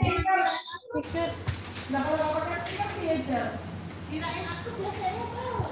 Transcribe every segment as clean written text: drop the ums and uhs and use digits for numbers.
Stiker. Nah kalau nggak pakai stiker sih aja. Kirain aku biasanya bawa.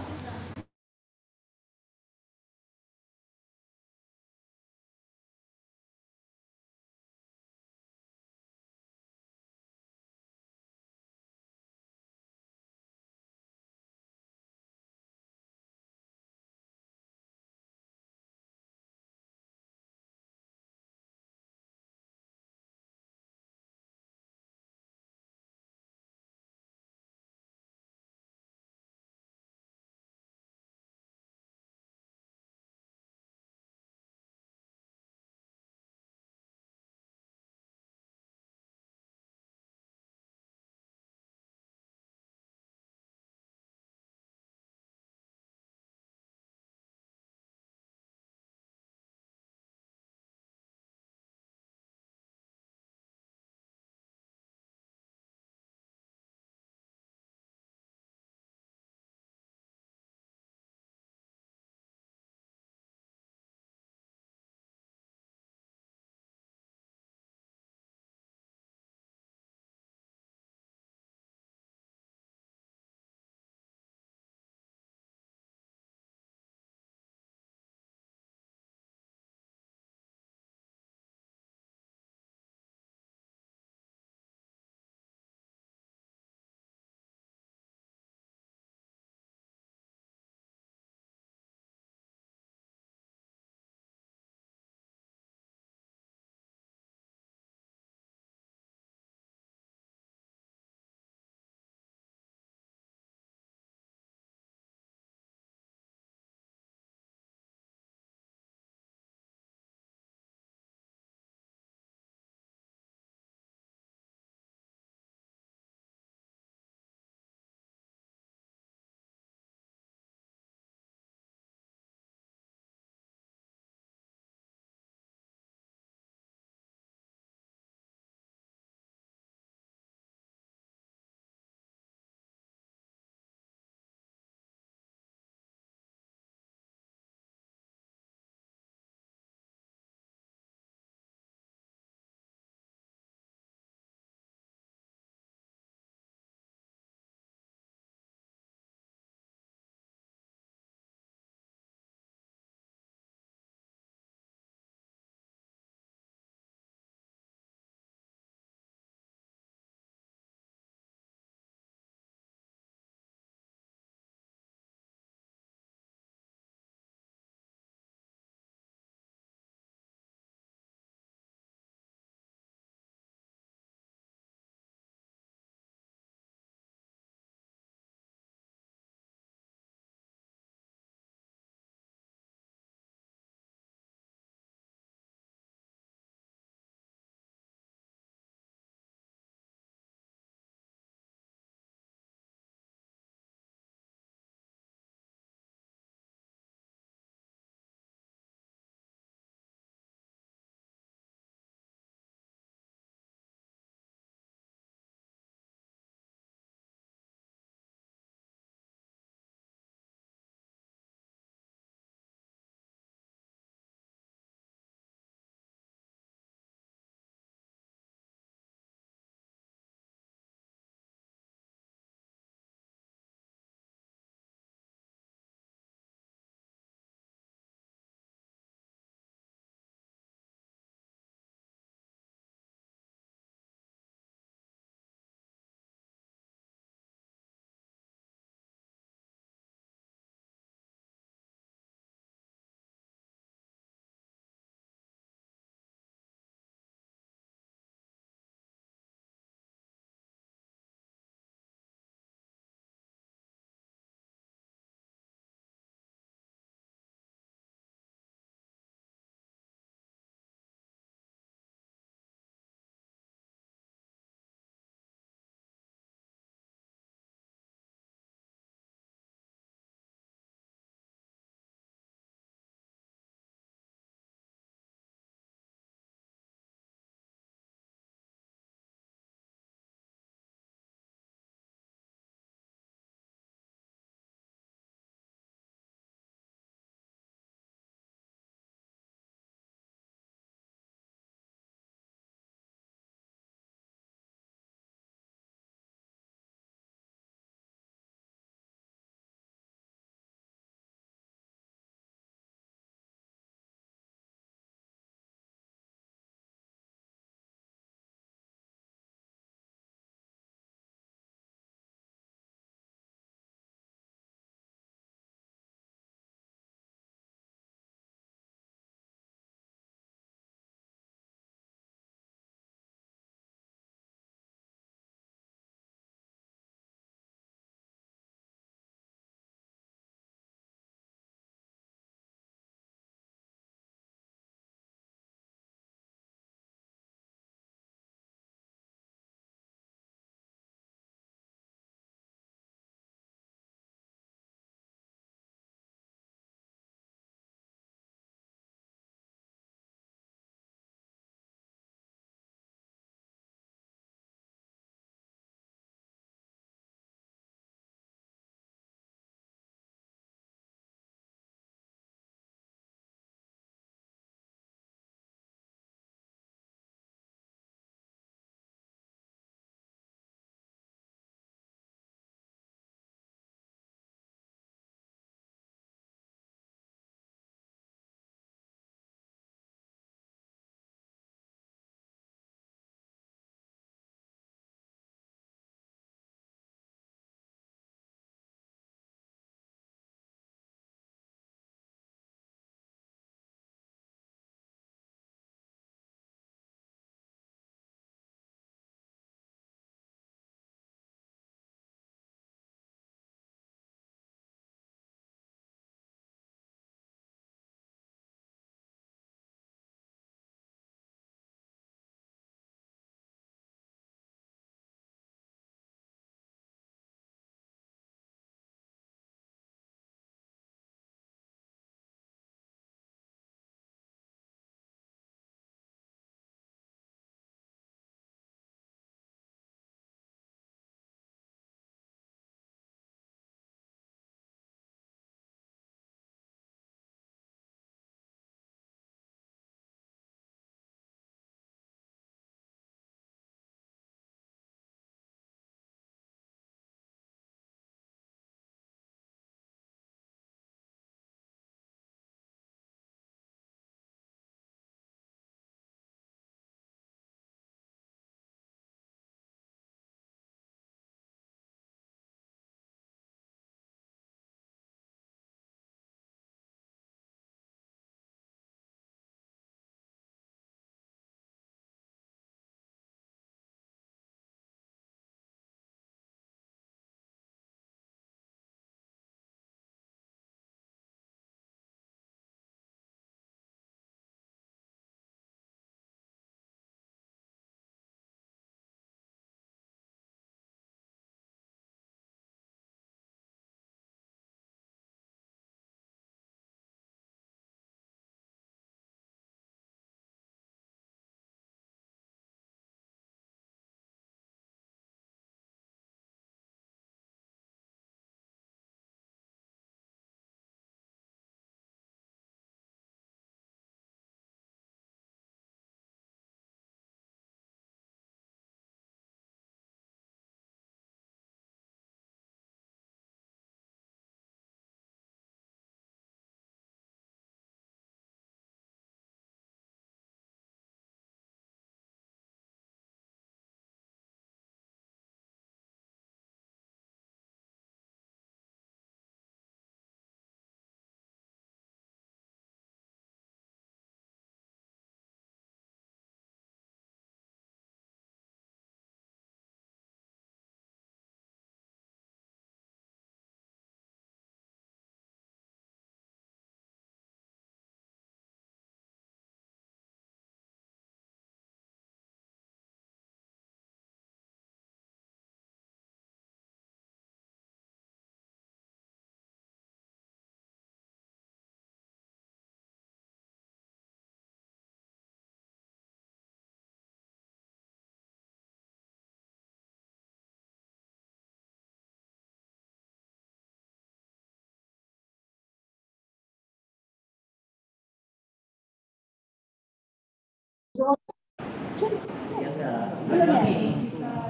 Ya enggak. Belum ya?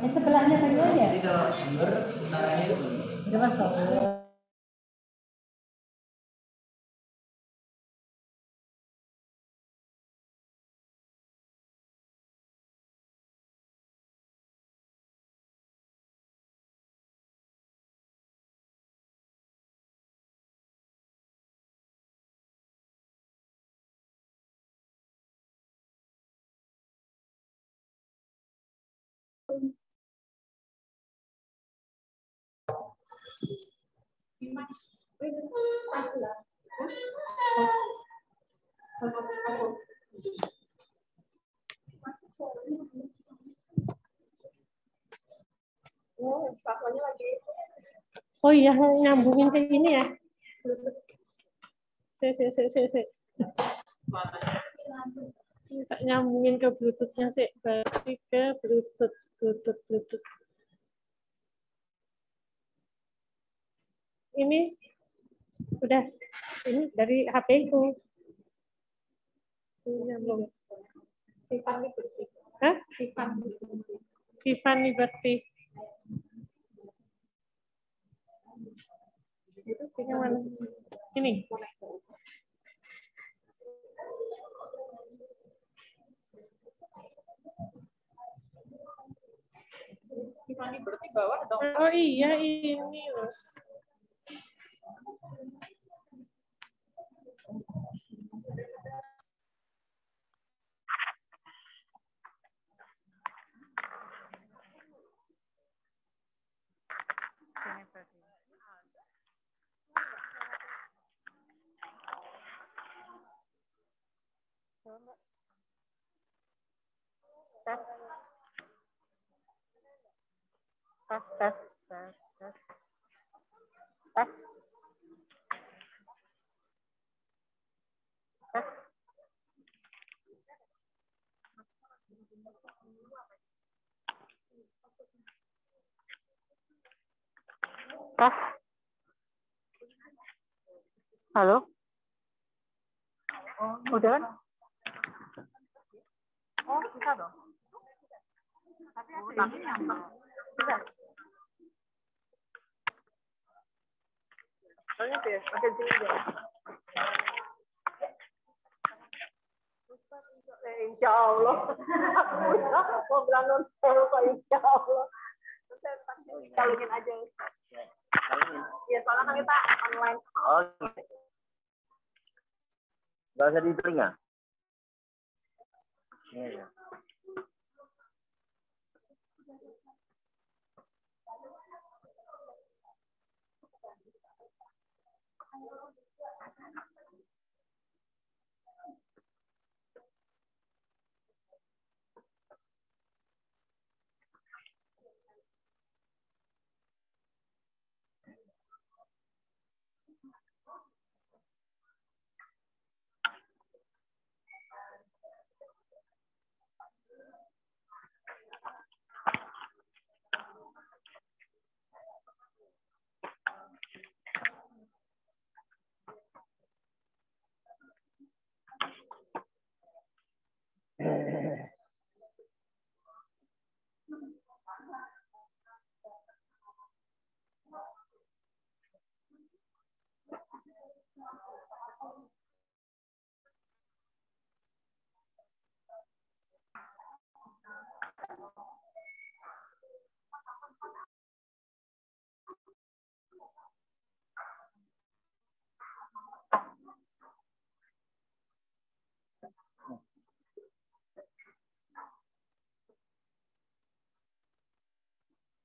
Yang sebelahnya tadi aja. Jadi kalau sumber utaranya itu Udah masuk. Oh iya, nyambungin ke ini ya. Si. Tak nyambungin ke Bluetooth-nya sih, berarti ke Bluetooth. Ini udah, ini dari HP itu. Nyambung. Hah? Vivan Liberty. Yang mana? Ini. Tiffany berarti bawah dong. Oh iya, ini loh. Tes. Halo? Oh, udah kan? Oh, bisa dong. Tapi nyambung. Bisa. Soalnya tuh ya, pakai sini aja. Insya Allah. Mau bilang non Kok insya Allah. Saya pasti kalungin aja. Ya, soalnya kan kita online. oh nggak usah di telinga. Iya.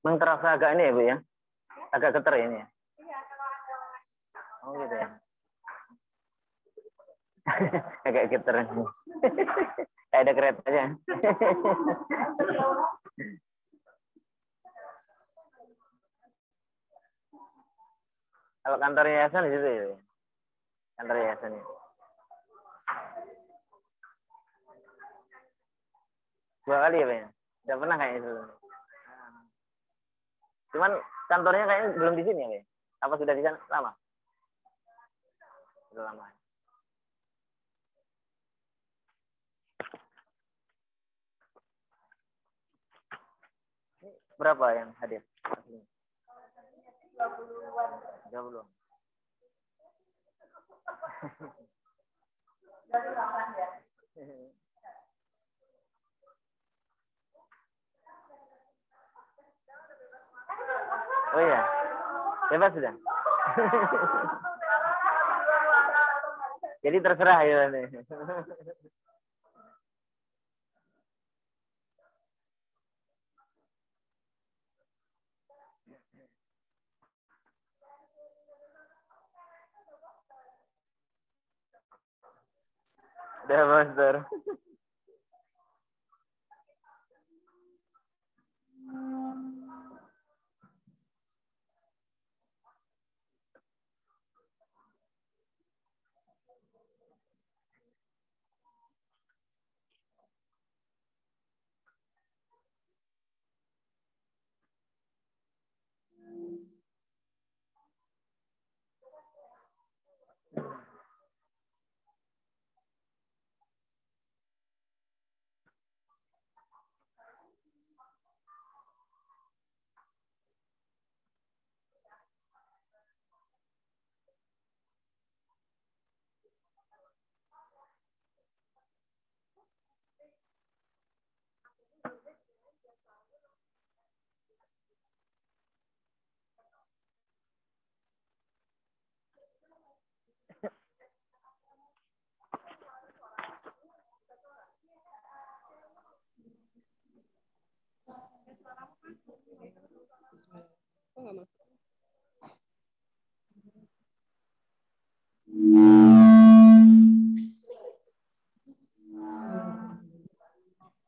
Memang terasa agak ini ya Bu ya, agak getar ini ya. Oh gitu ya. Agak getar. Kayak ada keretanya. Kalau kantor yayasan di situ ya. Kantor yayasan ya. Dua kali ya Pak ya? Udah pernah kayaknya itu. Cuman kantornya kayaknya belum di sini ya Pak? Apa sudah di sana lama? Sudah lama. Berapa yang hadir? 30-an. 30. Dari 8 ya. Oh iya, bebas sudah. Jadi terserah ya nih. Udah master.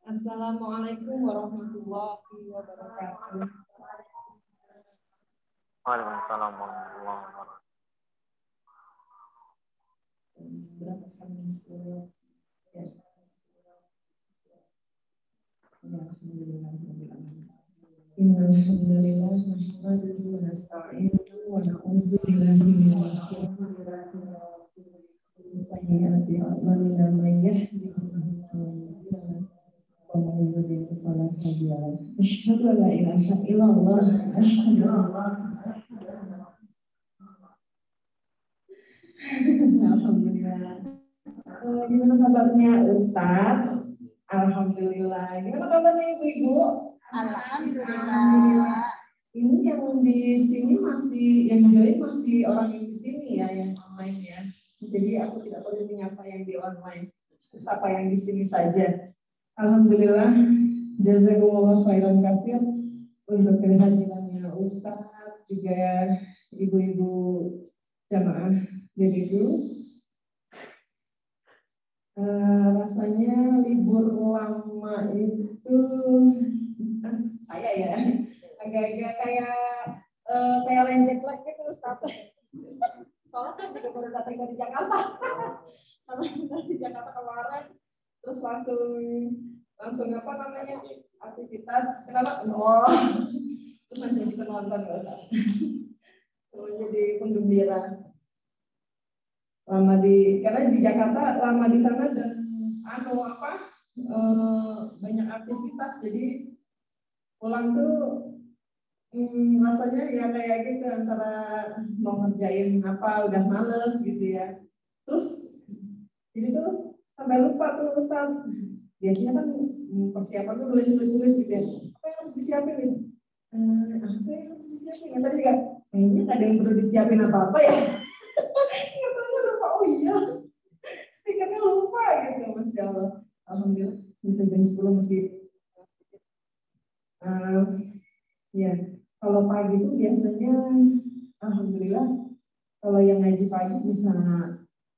Assalamualaikum warahmatullahi wabarakatuh. Waalaikumsalam warahmatullahi wabarakatuh. Berapa sekarang? 10. Ya. Alhamdulillah. Innalhamdulillah nahmaduhu wa nasta'inuhu wa na'udzu billahi min syururi sayyiati a'malina man yahdihillahu wa man yudlil fala hadiya lahu. Asyhadu an la ilaha illallah. Asyhadu Alhamdulillah. Gimana kabarnya Ustaz? Alhamdulillah. Gimana kabarnya Ibu-ibu? Alhamdulillah. Ini yang di sini masih, yang join masih orang yang di sini ya, yang online ya. Jadi aku tidak perlu menyapa yang di online, sapa yang di sini saja. Alhamdulillah. Jazakumullah khairan katsir untuk kehadirannya Ustaz, juga ibu-ibu jamaah jadi rasanya libur lama itu saya ya agak-agak kayak lenjek lagi gitu Ustaz. Soalnya saya juga baru datang dari Jakarta. Dari Jakarta kemarin, terus langsung apa namanya aktivitas. Kenapa? Oh, cuma jadi penonton nggak usah. Cuma jadi penggembira. Lama karena di Jakarta lama di sana dan banyak aktivitas, jadi pulang tuh rasanya ya kayak gitu, antara mau ngerjain apa udah males gitu ya. Terus jadi tuh sampai lupa tuh Ustaz. Biasanya kan persiapan tuh tulis gitu ya. Apa yang harus disiapin nih? Apa yang harus disiapin? Ya tadi kan kayaknya nggak ada yang perlu disiapin apa-apa ya. Oh iya, speakernya lupa gitu, Masya Allah. Alhamdulillah bisa jam 10 meski. Ya, kalau pagi itu biasanya, alhamdulillah, kalau yang ngaji pagi bisa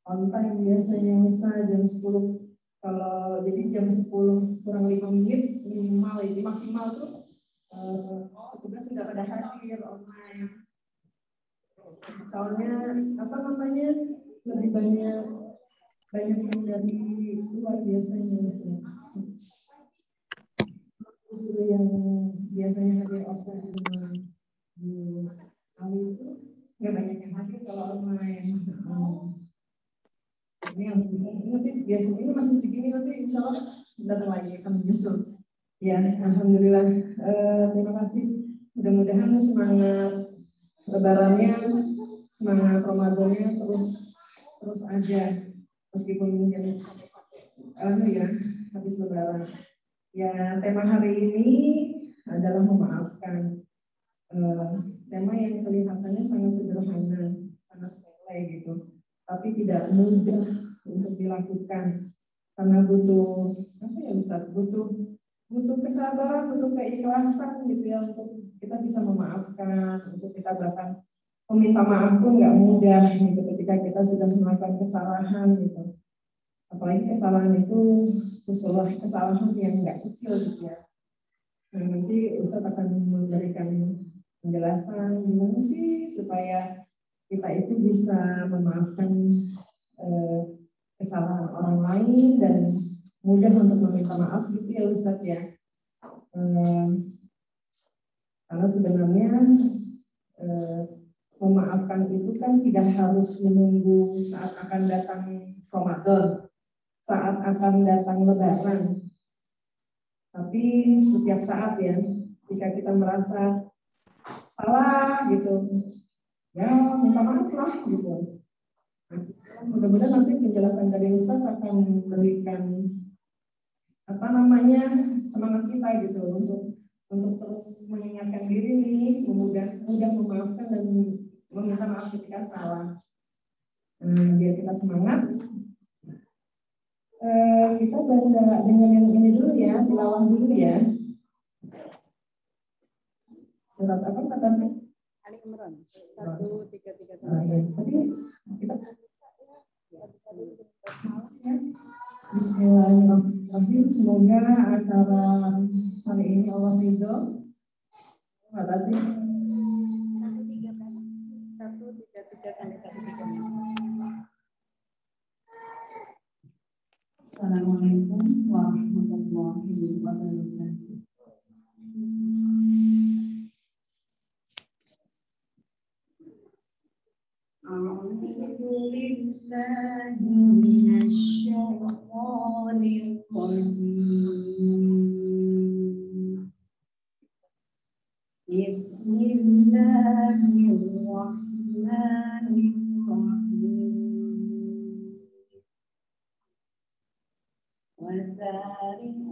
on time biasanya Ustaz jam 10. Kalau jadi jam 10 kurang 5 menit minimal, ini maksimal tuh petugas sudah pada hadir online. Soalnya apa namanya, lebih banyak yang dari luar biasanya justru yang biasanya hadir offline di kali itu nggak banyak yang hadir kalau online. Ini yang nanti biasanya ini masih segini, nanti insya Allah datang lagi akan menyusul. Ya, alhamdulillah. Terima kasih. Mudah-mudahan semangat Lebarannya, semangat Ramadannya terus aja, meskipun mungkin ya habis Lebaran. Ya, tema hari ini adalah memaafkan. Tema yang kelihatannya sangat sederhana, sangat sepele gitu, tapi tidak mudah untuk dilakukan karena butuh apa ya Ustaz? Butuh kesabaran, butuh keikhlasan gitu ya untuk kita bisa memaafkan, untuk kita bahkan meminta maaf pun nggak mudah gitu ketika kita sudah melakukan kesalahan gitu. Apalagi kesalahan itu kesalahan yang nggak kecil gitu ya. Nah, nanti Ustaz akan memberikan penjelasan gimana sih supaya kita itu bisa memaafkan kesalahan orang lain dan mudah untuk meminta maaf gitu ya Ustaz ya. Karena sebenarnya memaafkan itu kan tidak harus menunggu saat akan datang Ramadan, saat akan datang Lebaran. Tapi setiap saat ya, jika kita merasa salah gitu, ya minta maaf lah gitu. Mudah-mudahan nanti penjelasan dari Ustaz akan memberikan semangat kita gitu untuk terus mengingatkan diri nih, mudah memaafkan dan meminta maaf ketika salah. Biar kita semangat. Kita baca dengerin ini dulu ya, tilawah dulu ya. Surat apa katanya? Ali Imran 133. Tadi kita Bismillahirrahmanirrahim. Semoga acara hari ini Allah ridho. Tadi 133 sampai 135. Assalamualaikum warahmatullahi wabarakatuh. A'udzubillahi minasyaitonir rajim. Bismillahirrahmanirrahim. وسارعوا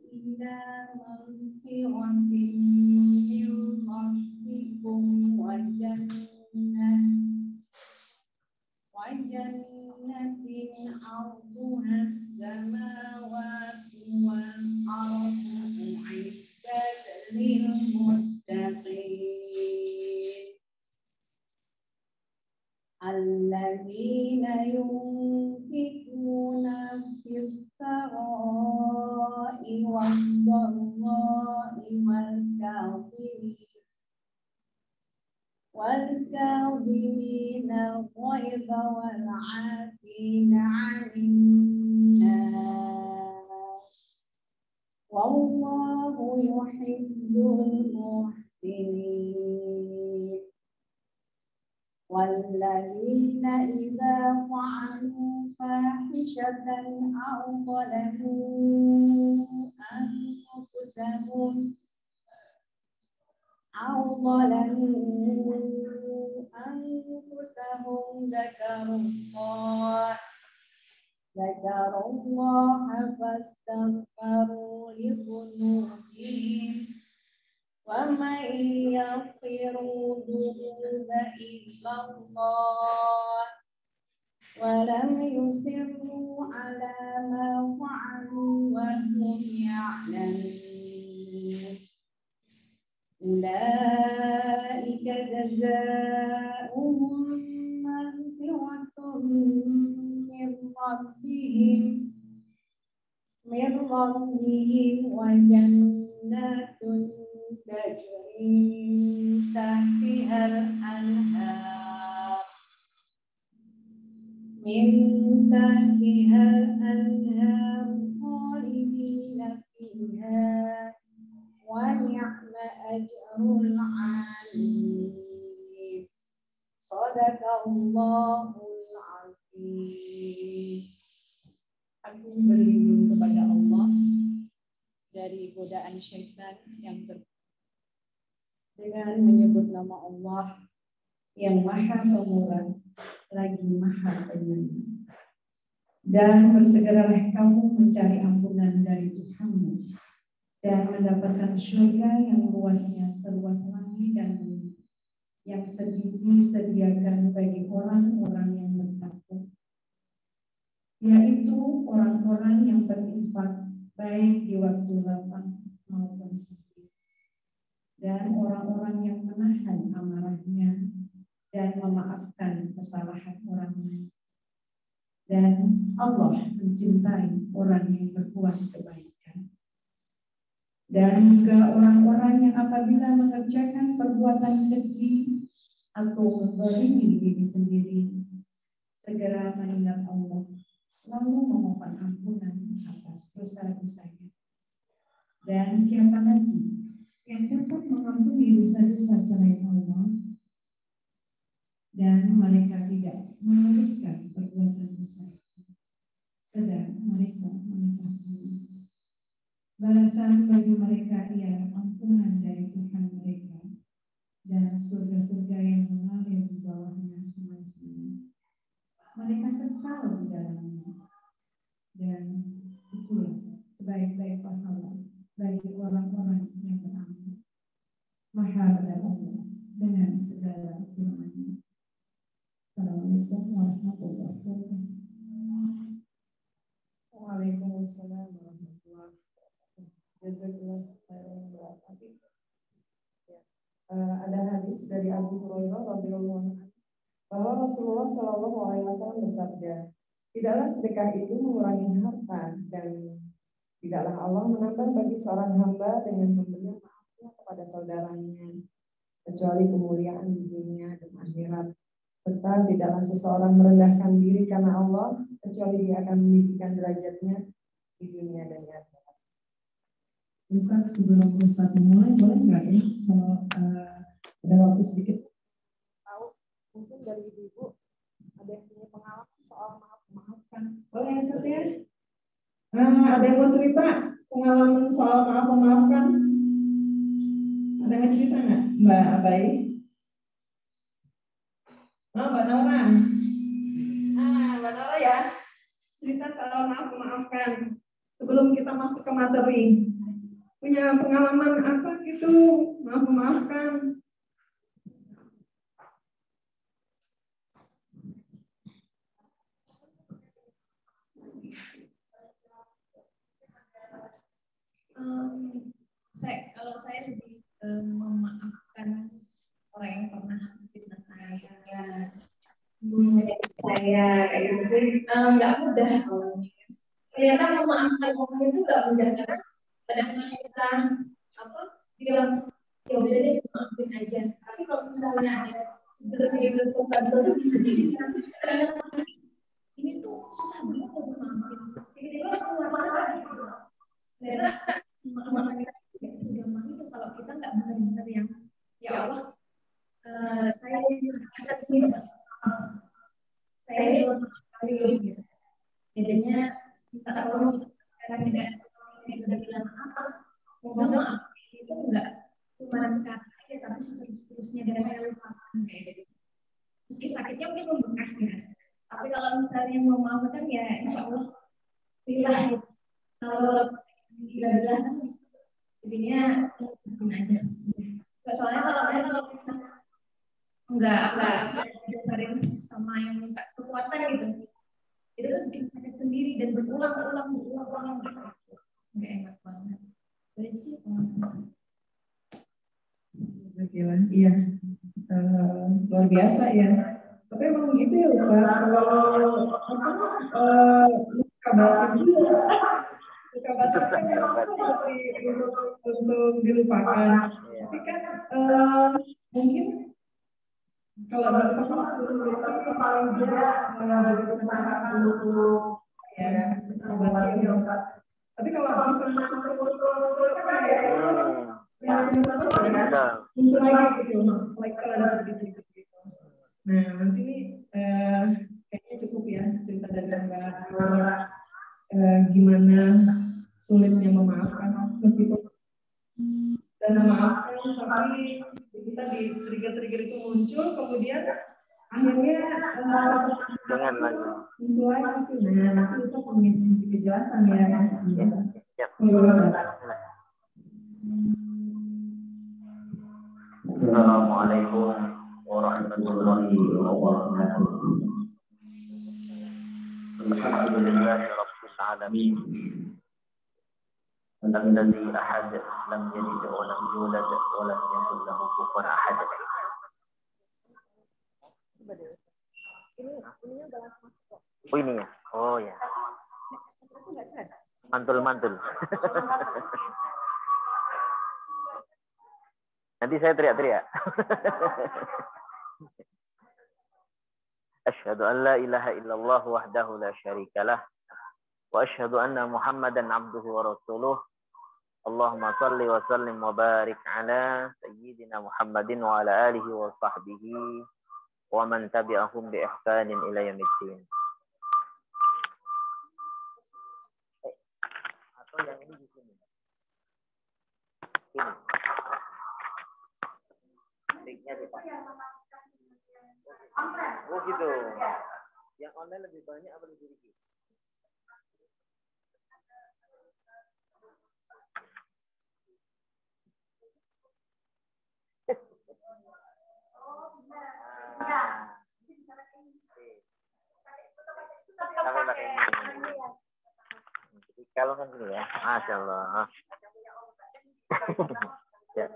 إلى مغفرة من ربكم وجنة عرضها السماوات والأرض أعدت للمتقين الذين ينفقون في السراء والضراء والكاظمين الغيظ والعافين عن الناس والله يحب المحسنين والذين إذا فعلوا فاحشة أو ظلموا أنفسهم ذكروا الله فاستغفروا لذنوبهم ومن يغفر الذنوب إلا الله ولم يصروا على ما فعلوا وهم يعلمون أولئك جزاؤهم مغفرة من ربهم وجنات تجري من تحتها الأنهار خالدين فيها ونعم أجر العاملين صدق الله العظيم. Aku berlindung kepada Allah dari godaan syaitan yang dengan menyebut nama Allah yang Maha Pemurah lagi Maha Penyayang. Dan bersegeralah kamu mencari ampunan dari Tuhanmu dan mendapatkan surga yang luasnya seluas langit dan bumi, yang disediakan bagi orang-orang yang bertakwa, yaitu orang-orang yang berinfak baik di waktu lapang maupun sakit, dan orang-orang yang menahan amarahnya dan memaafkan kesalahan orang lain. Dan Allah mencintai orang yang berbuat kebaikan. Dan juga orang-orang yang apabila mengerjakan perbuatan keji atau menzalimi diri sendiri, segera mengingat Allah, lalu memohon ampunan atas dosa-dosanya. Dan siapa lagi yang dapat mengampuni dosa-dosa selain Allah? Dan mereka tidak meneruskan perbuatan dosa itu, sedang mereka mengetahui. Balasan bagi mereka ialah ampunan dari Tuhan mereka dan surga-surga yang mengalir di bawahnya semua-semua. Mereka kekal di dalamnya, dan itulah sebaik-baik pahala bagi orang-orang yang beramal. Maha benar Allah dengan segala firman-Nya. Assalamualaikum warahmatullahi wabarakatuh. Waalaikumsalam warahmatullahi wabarakatuh. Jazakallah khairan berarti. Ada hadis dari Abu Hurairah radhiyallahu anhu bahwa Rasulullah Shallallahu Alaihi Wasallam bersabda, tidaklah sedekah itu mengurangi harta dan tidaklah Allah menambah bagi seorang hamba dengan memberi maafnya kepada saudaranya kecuali kemuliaan di dunia dan akhirat. Serta tidaklah seseorang merendahkan diri karena Allah kecuali dia akan meninggikan derajatnya di dunia dan di akhirat. Ustaz, sebelum Ustaz mulai, boleh nggak ya kalau ada waktu sedikit? Tahu mungkin dari ibu-ibu ada yang punya pengalaman soal maafkan. Boleh ya, Ustaz ya? Ada yang mau cerita pengalaman soal maafkan? Ada yang cerita nggak, Mbak Abai? Oh, Mbak Nora. Mbak Nora ya, cerita soal maafkan. Sebelum kita masuk ke materi, punya pengalaman apa gitu maafkan? Kalau saya lebih memaafkan orang yang pernah fitnah saya, kayak gitu sih, nggak mudah kalau ternyata memaafkan orang itu nggak mudah karena pada saat kita bilang ya udah deh maafin aja, tapi kalau misalnya ada bentuk itu bisa jadi ini tuh susah banget untuk maafin, tiba-tiba keluar lagi ternyata maafin tidak segampang itu kalau kita nggak benar-benar yang ya Allah, saya kali gitu. Jadinya kita kalau karena tidak sudah bilang apa, mohon maaf itu enggak cuma sekarang aja tapi seterusnya dan saya lupakan kayak gitu. Meski sakitnya mungkin membekas ya. Tapi kalau misalnya mau maafkan ya insya Allah bila kalau bila jadinya mungkin aja. Soalnya kalau kita enggak diajarin sama yang minta kekuatan gitu, itu tuh bikin sakit sendiri dan berulang-ulang gitu. Enggak enak banget. Jadi sih iya, luar biasa ya. Tapi emang gitu ya Ustaz. Kalau luka batin untuk dilupakan. Tapi kan mungkin kalau dari paling dia dari kesempatan dulu ya, tapi kalau misalnya nah nanti ini kayaknya cukup ya cerita dari Mbak gimana sulitnya memaafkan. meskipun dan memaafkan, tapi kita di trigger-trigger itu muncul, kemudian akhirnya Jangan lagi. muncul lagi. Nah, nanti itu punya kejelasan ya. Ya. Assalamualaikum warahmatullahi wabarakatuh. Alhamdulillahirabbil alamin. Alladzi ahad lam yalid wa lam yulad wa lam yakul lahu kufuwan ahad. Ininya udah langsung masuk kok. Oh ini ya. Oh ya. Mantul-mantul. Nanti saya teriak-teriak. Asyhadu an la ilaha illallah wahdahu la syarikalah wa asyhadu anna Muhammadan abduhu wa rasuluh. Allahumma salli wa sallim wa barik ala sayyidina Muhammadin wa ala alihi wa sahbihi wa man tabi'ahum bi ihsanin ila yaumiddin. Atau yang ini di sini. Ini. Linknya di sini. Oh gitu. Yang online lebih banyak apa lebih sedikit? Jadi kalau kan gini ya, Masya Allah. Ya.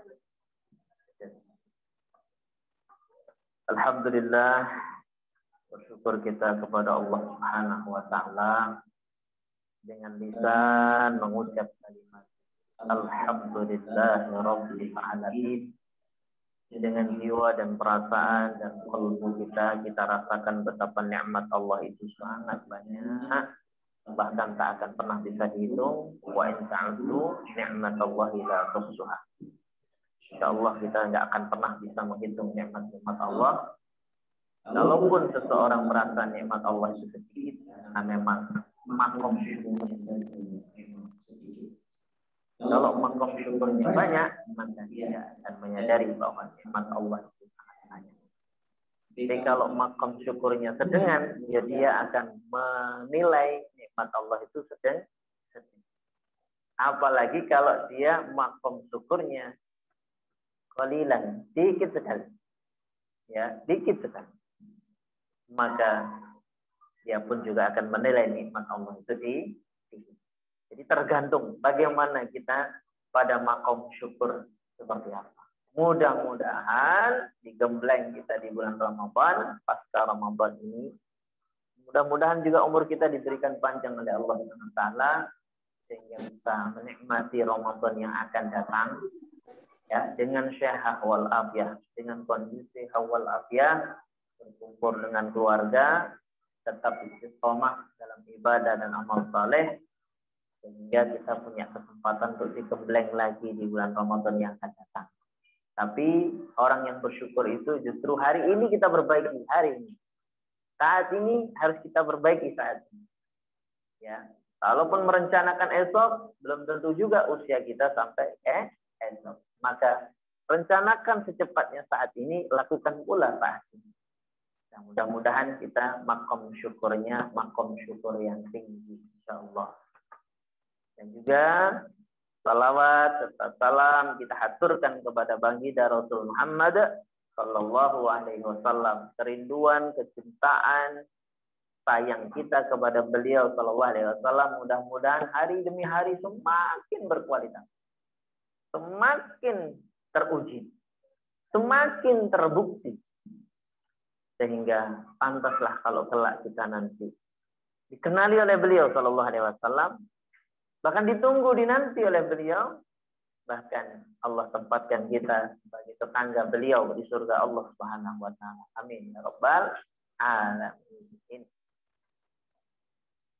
Alhamdulillah, bersyukur kita kepada Allah Subhanahu wa Ta'ala dengan lisan mengucap kalimat Alhamdulillahirabbil alamin. Dengan jiwa dan perasaan dan kalbu kita rasakan betapa nikmat Allah itu sangat banyak, bahkan tak akan pernah bisa dihitung. Wa in ta'uddu ni'matallahi la tuhsuha. Insyaallah kita nggak akan pernah bisa menghitung nikmat-nikmat Allah. Walaupun seseorang merasa nikmat Allah itu sedikit, karena memang makom syukurnya sedikit. Kalau makom syukurnya banyak, maka dia akan menyadari bahwa nikmat Allah itu sangat banyak. Jadi kalau makom syukurnya sedang, ya dia akan menilai nikmat Allah itu sedang. Apalagi kalau dia makom syukurnya qalilan, dikit sekali. Ya, dikit sekali. Maka dia pun juga akan menilai nikmat Allah itu dikit. Jadi tergantung bagaimana kita pada makom syukur seperti apa. Mudah-mudahan digembleng kita di bulan Ramadan, pasca Ramadan ini. Mudah-mudahan juga umur kita diberikan panjang oleh Allah SWT sehingga bisa menikmati Ramadan yang akan datang ya dengan syahah wal afiyah, dengan kondisi wal afiyah, berkumpul dengan keluarga, tetap istiqomah dalam ibadah dan amal saleh, sehingga kita punya kesempatan untuk digembleng lagi di bulan Ramadan yang akan datang. Tapi orang yang bersyukur itu justru hari ini kita perbaiki, hari ini. Saat ini harus kita perbaiki saat ini. Ya, walaupun merencanakan esok, belum tentu juga usia kita sampai esok. Maka rencanakan secepatnya saat ini, lakukan pula saat ini. Dan mudah-mudahan kita makom syukurnya, makom syukur yang tinggi, insyaallah. Dan juga salawat serta salam kita haturkan kepada baginda Rasul Muhammad Sallallahu Alaihi Wasallam. Kerinduan, kecintaan, sayang kita kepada beliau Sallallahu Alaihi Wasallam mudah-mudahan hari demi hari semakin berkualitas, semakin teruji, semakin terbukti, sehingga pantaslah kalau kelak kita nanti dikenali oleh beliau Sallallahu Alaihi Wasallam. Bahkan ditunggu dinanti oleh beliau. Bahkan Allah tempatkan kita sebagai tetangga beliau di surga Allah Subhanahu wa Ta'ala. Amin ya rabbal alamin.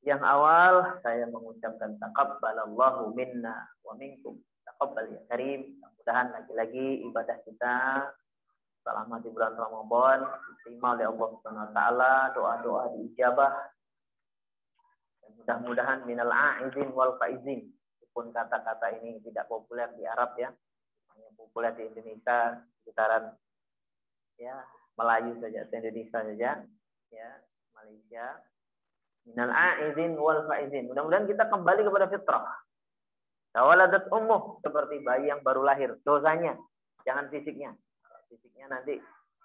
Yang awal saya mengucapkan taqabbalallahu minna wa minkum. Taqabbal ya karim. Mudah-mudahan lagi-lagi ibadah kita selama di bulan Ramadan diterima oleh Allah Subhanahu wa Ta'ala, doa-doa diijabah. Mudah-mudahan minal a'izin wal faizin, meskipun kata-kata ini tidak populer di Arab ya, hanya populer di Indonesia, sekitaran ya Melayu saja, Indonesia saja, ya Malaysia. Minal aizin wal faizin. Mudah-mudahan kita kembali kepada fitrah. Tawaladat ummuh, seperti bayi yang baru lahir. Dosanya, jangan fisiknya. Fisiknya nanti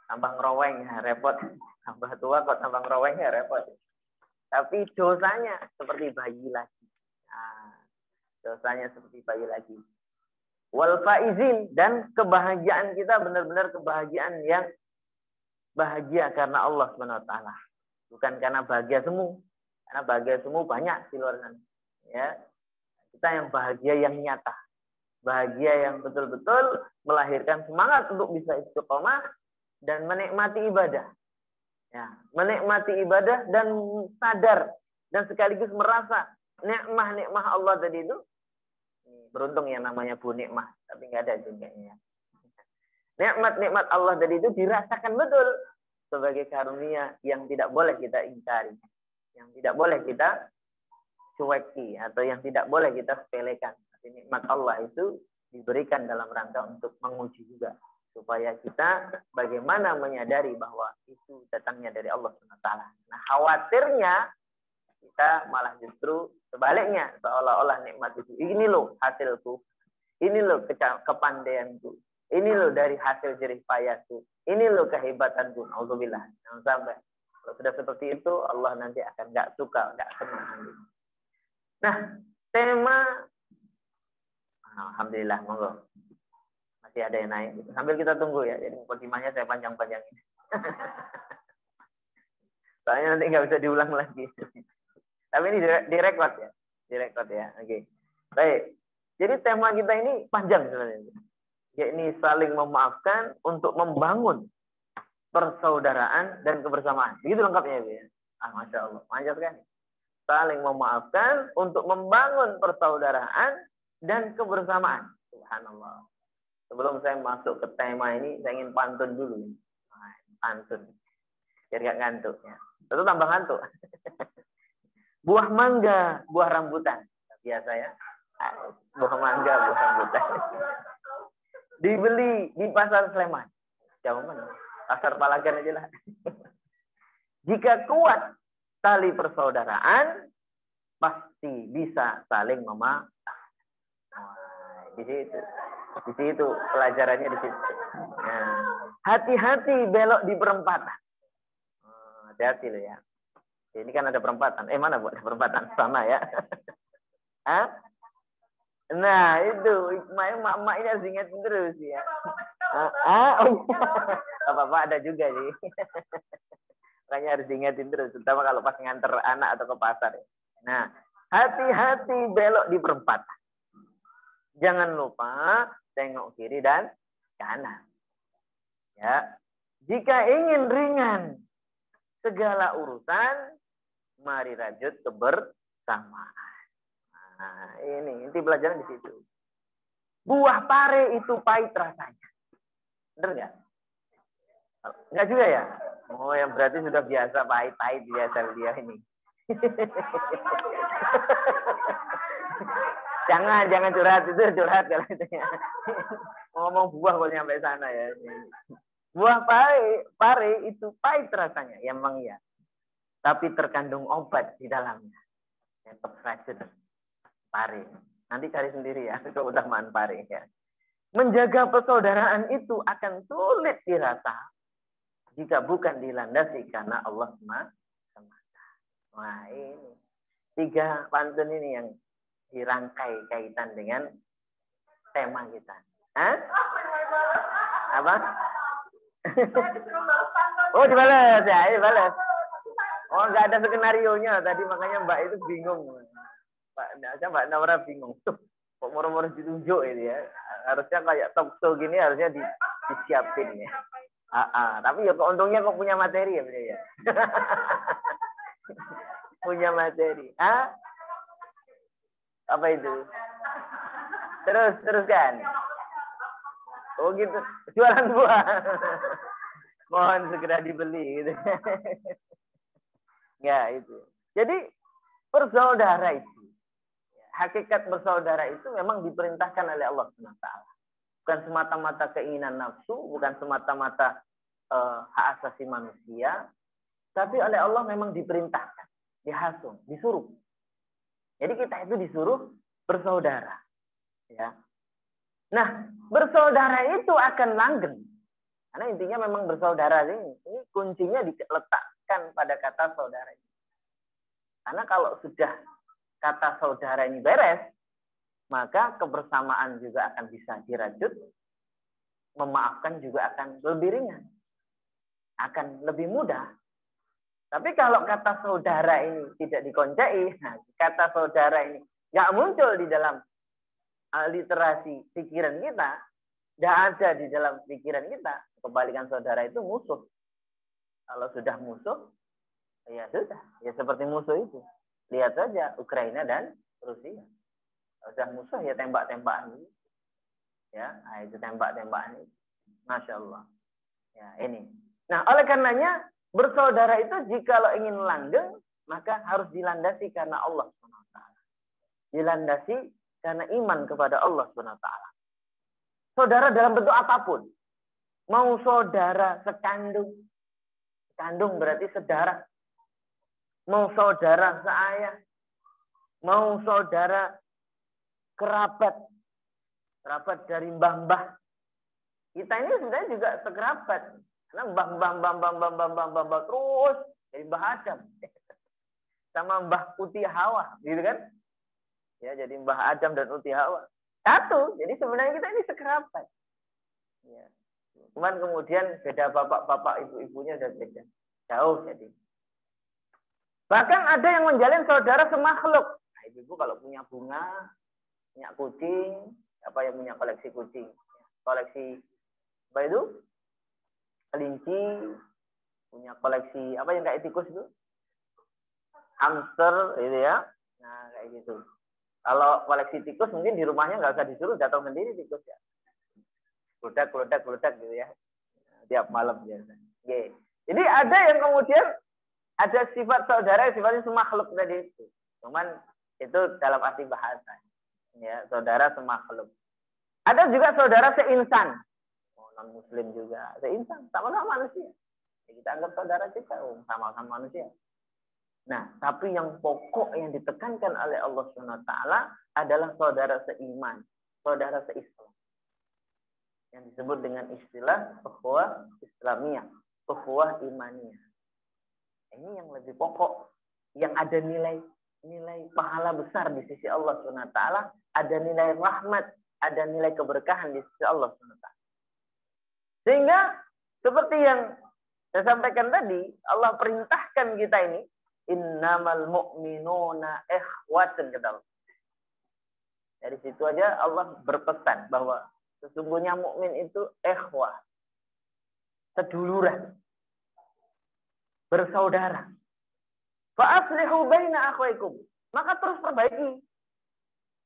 tambah ngeroweng ya, repot. Tambah tua kok tambah ngeroweng ya, repot. Tapi dosanya seperti bayi lagi. Nah, dosanya seperti bayi lagi. Wal faizin, dan kebahagiaan kita benar-benar kebahagiaan yang bahagia karena Allah SWT. Bukan karena bahagia semu. Karena bahagia semu banyak di luar sana. Ya. Kita yang bahagia yang nyata. Bahagia yang betul-betul melahirkan semangat untuk bisa istiqomah dan menikmati ibadah. Ya, menikmati ibadah dan sadar dan sekaligus merasa nikmah Allah tadi itu. Beruntung yang namanya Bu Nikmah, tapi nggak ada juga ya. Nikmat Allah tadi itu dirasakan betul sebagai karunia yang tidak boleh kita ingkari, yang tidak boleh kita cueki atau yang tidak boleh kita sepelekan. Tapi nikmat Allah itu diberikan dalam rangka untuk menguji juga, supaya kita bagaimana menyadari bahwa itu datangnya dari Allah SWT. Nah, khawatirnya kita malah justru sebaliknya, seolah-olah nikmat itu, ini loh hasilku, ini loh kepandaianku, ini loh dari hasil jerih payahku, ini loh kehebatanku. Alhamdulillah. Jangan sampai. Kalau sudah seperti itu, Allah nanti akan nggak suka, nggak senang. Nah, tema, alhamdulillah, monggo. Masih ada yang naik. Sambil kita tunggu ya. Jadi mukadimahnya saya panjang-panjangin. Soalnya nanti nggak bisa diulang lagi. Tapi ini direkod ya. Direkod ya. Oke. Baik. Jadi tema kita ini panjang sebenarnya. Yakni saling memaafkan untuk membangun persaudaraan dan kebersamaan. Begitu lengkapnya ya. Masya Allah. Panjang kan? Saling memaafkan untuk membangun persaudaraan dan kebersamaan. Subhanallah. Sebelum saya masuk ke tema ini, saya ingin pantun dulu. Pantun. Biar gak ngantuk. Ya. Tentu tambah ngantuk. Buah mangga, buah rambutan. Biasa ya. Buah mangga, buah rambutan. Dibeli di pasar Sleman. Jauh mana? Pasar Palagan aja lah. Jika kuat tali persaudaraan, pasti bisa saling memaafkan. Di situ pelajarannya di situ. Nah, hati-hati belok di perempatan. Hati-hati loh ya. Ini kan ada perempatan. Mana buat perempatan sama ya? Hah? Nah itu, mak-mak ini harus ingat terus ya. Apa-apa ada juga sih. Makanya harus diingatin terus, terutama kalau pas nganter anak atau ke pasar. Nah, hati-hati belok di perempatan. Jangan lupa tengok kiri dan kanan. Ya, jika ingin ringan segala urusan, mari rajut kebersamaan. Nah, ini inti pelajaran di situ. Buah pare itu pahit rasanya. Benar nggak? Nggak juga ya? Oh, yang berarti sudah biasa pahit-pahit biasa dia ini. Jangan curhat, itu curhat kalau itu ya. Ngomong buah kalau nyampe sana ya. Buah pare itu pahit rasanya, ya memang ya. Tapi terkandung obat di dalamnya. Untuk racun pare. Nanti cari sendiri ya keutamaan pare ya. Menjaga persaudaraan itu akan sulit dirasa jika bukan dilandasi karena Allah semata. Wah, ini 3 pantun ini yang dirangkai kaitan dengan tema kita. Hah? Apa? Oh, dibalas ya, dibalas. Oh, nggak ada skenario-nya tadi, makanya Mbak itu bingung. Mbak Naura bingung. Tuh, kok moro-moro ditunjuk ini ya. Harusnya kayak talk show gini harusnya disiapin ya. Tapi ya keuntungnya kok punya materi ya, ya. Punya materi. Apa itu? Teruskan. Oh gitu. Jualan buah. Mohon segera dibeli gitu. Ya itu. Jadi bersaudara itu hakikat bersaudara itu memang diperintahkan oleh Allah SWT. Bukan semata-mata keinginan nafsu, bukan semata-mata hak asasi manusia, tapi oleh Allah memang diperintahkan, dihasung, disuruh. Jadi kita itu disuruh bersaudara. Ya. Nah, bersaudara itu akan langgeng. Karena intinya memang bersaudara ini kuncinya diletakkan pada kata saudara ini. Karena kalau sudah kata saudara ini beres, maka kebersamaan juga akan bisa dirajut, memaafkan juga akan lebih ringan, akan lebih mudah. Tapi kalau kata saudara ini tidak dikoncai, kata saudara ini nggak muncul di dalam literasi pikiran kita, nggak ada di dalam pikiran kita, kebalikan saudara itu musuh. Kalau sudah musuh, ya sudah, ya seperti musuh itu. Lihat saja Ukraina dan Rusia. Sudah musuh ya tembak-tembakan. Ya, nah itu tembak-tembakan. Masya Allah. Ya ini. Nah oleh karenanya bersaudara itu jikalau ingin langgeng maka harus dilandasi karena Allah SWT. Dilandasi karena iman kepada Allah SWT. Saudara dalam bentuk apapun. Mau saudara sekandung. Sekandung berarti sedarah. Mau saudara seayah. Mau saudara kerabat. Kerabat dari mbah-mbah. Kita ini sebenarnya juga sekerabat. Karena mbah terus dari Mbah Adam. Sama Mbah Uti Hawa, gitu kan? Ya, jadi Mbah Adam dan Uti Hawa. Satu, jadi sebenarnya kita ini sekerabat. Ya. Cuman kemudian beda bapak-bapak, ibu-ibunya udah beda. Jauh jadi. Bahkan ada yang menjalin saudara semakhluk. Nah, ibu-ibu kalau punya bunga, punya kucing, apa yang punya koleksi kucing? Koleksi, apa itu? Kelinci, punya koleksi, apa yang kayak tikus itu? Hamster, gitu ya. Nah, kayak gitu. Kalau koleksi tikus mungkin di rumahnya nggak usah disuruh, datang sendiri tikus ya. Keludak gitu ya. Tiap malam biasa. Oke. Jadi ada yang kemudian ada sifat saudara, sifatnya semakhluk tadi itu. Cuman itu dalam arti bahasa. Ya, saudara semakhluk. Ada juga saudara seinsan. Non muslim juga seinsan, sama-sama manusia. Ya, kita anggap saudara kita sama-sama manusia. Nah, tapi yang pokok yang ditekankan oleh Allah SWT adalah saudara seiman, saudara seislam. Yang disebut dengan istilah ukhuwah Islamiyah, ukhuwah imaniyah. Ini yang lebih pokok, yang ada nilai pahala besar di sisi Allah SWT, ada nilai rahmat, ada nilai keberkahan di sisi Allah SWT. Sehingga seperti yang saya sampaikan tadi, Allah perintahkan kita ini, innamal mu'minuna ikhwatun, kata Allah. Dari situ aja Allah berpesan bahwa sesungguhnya mukmin itu ikhwah, seduluran, bersaudara. Fa aslihu baina akhwaikum. Maka terus perbaiki.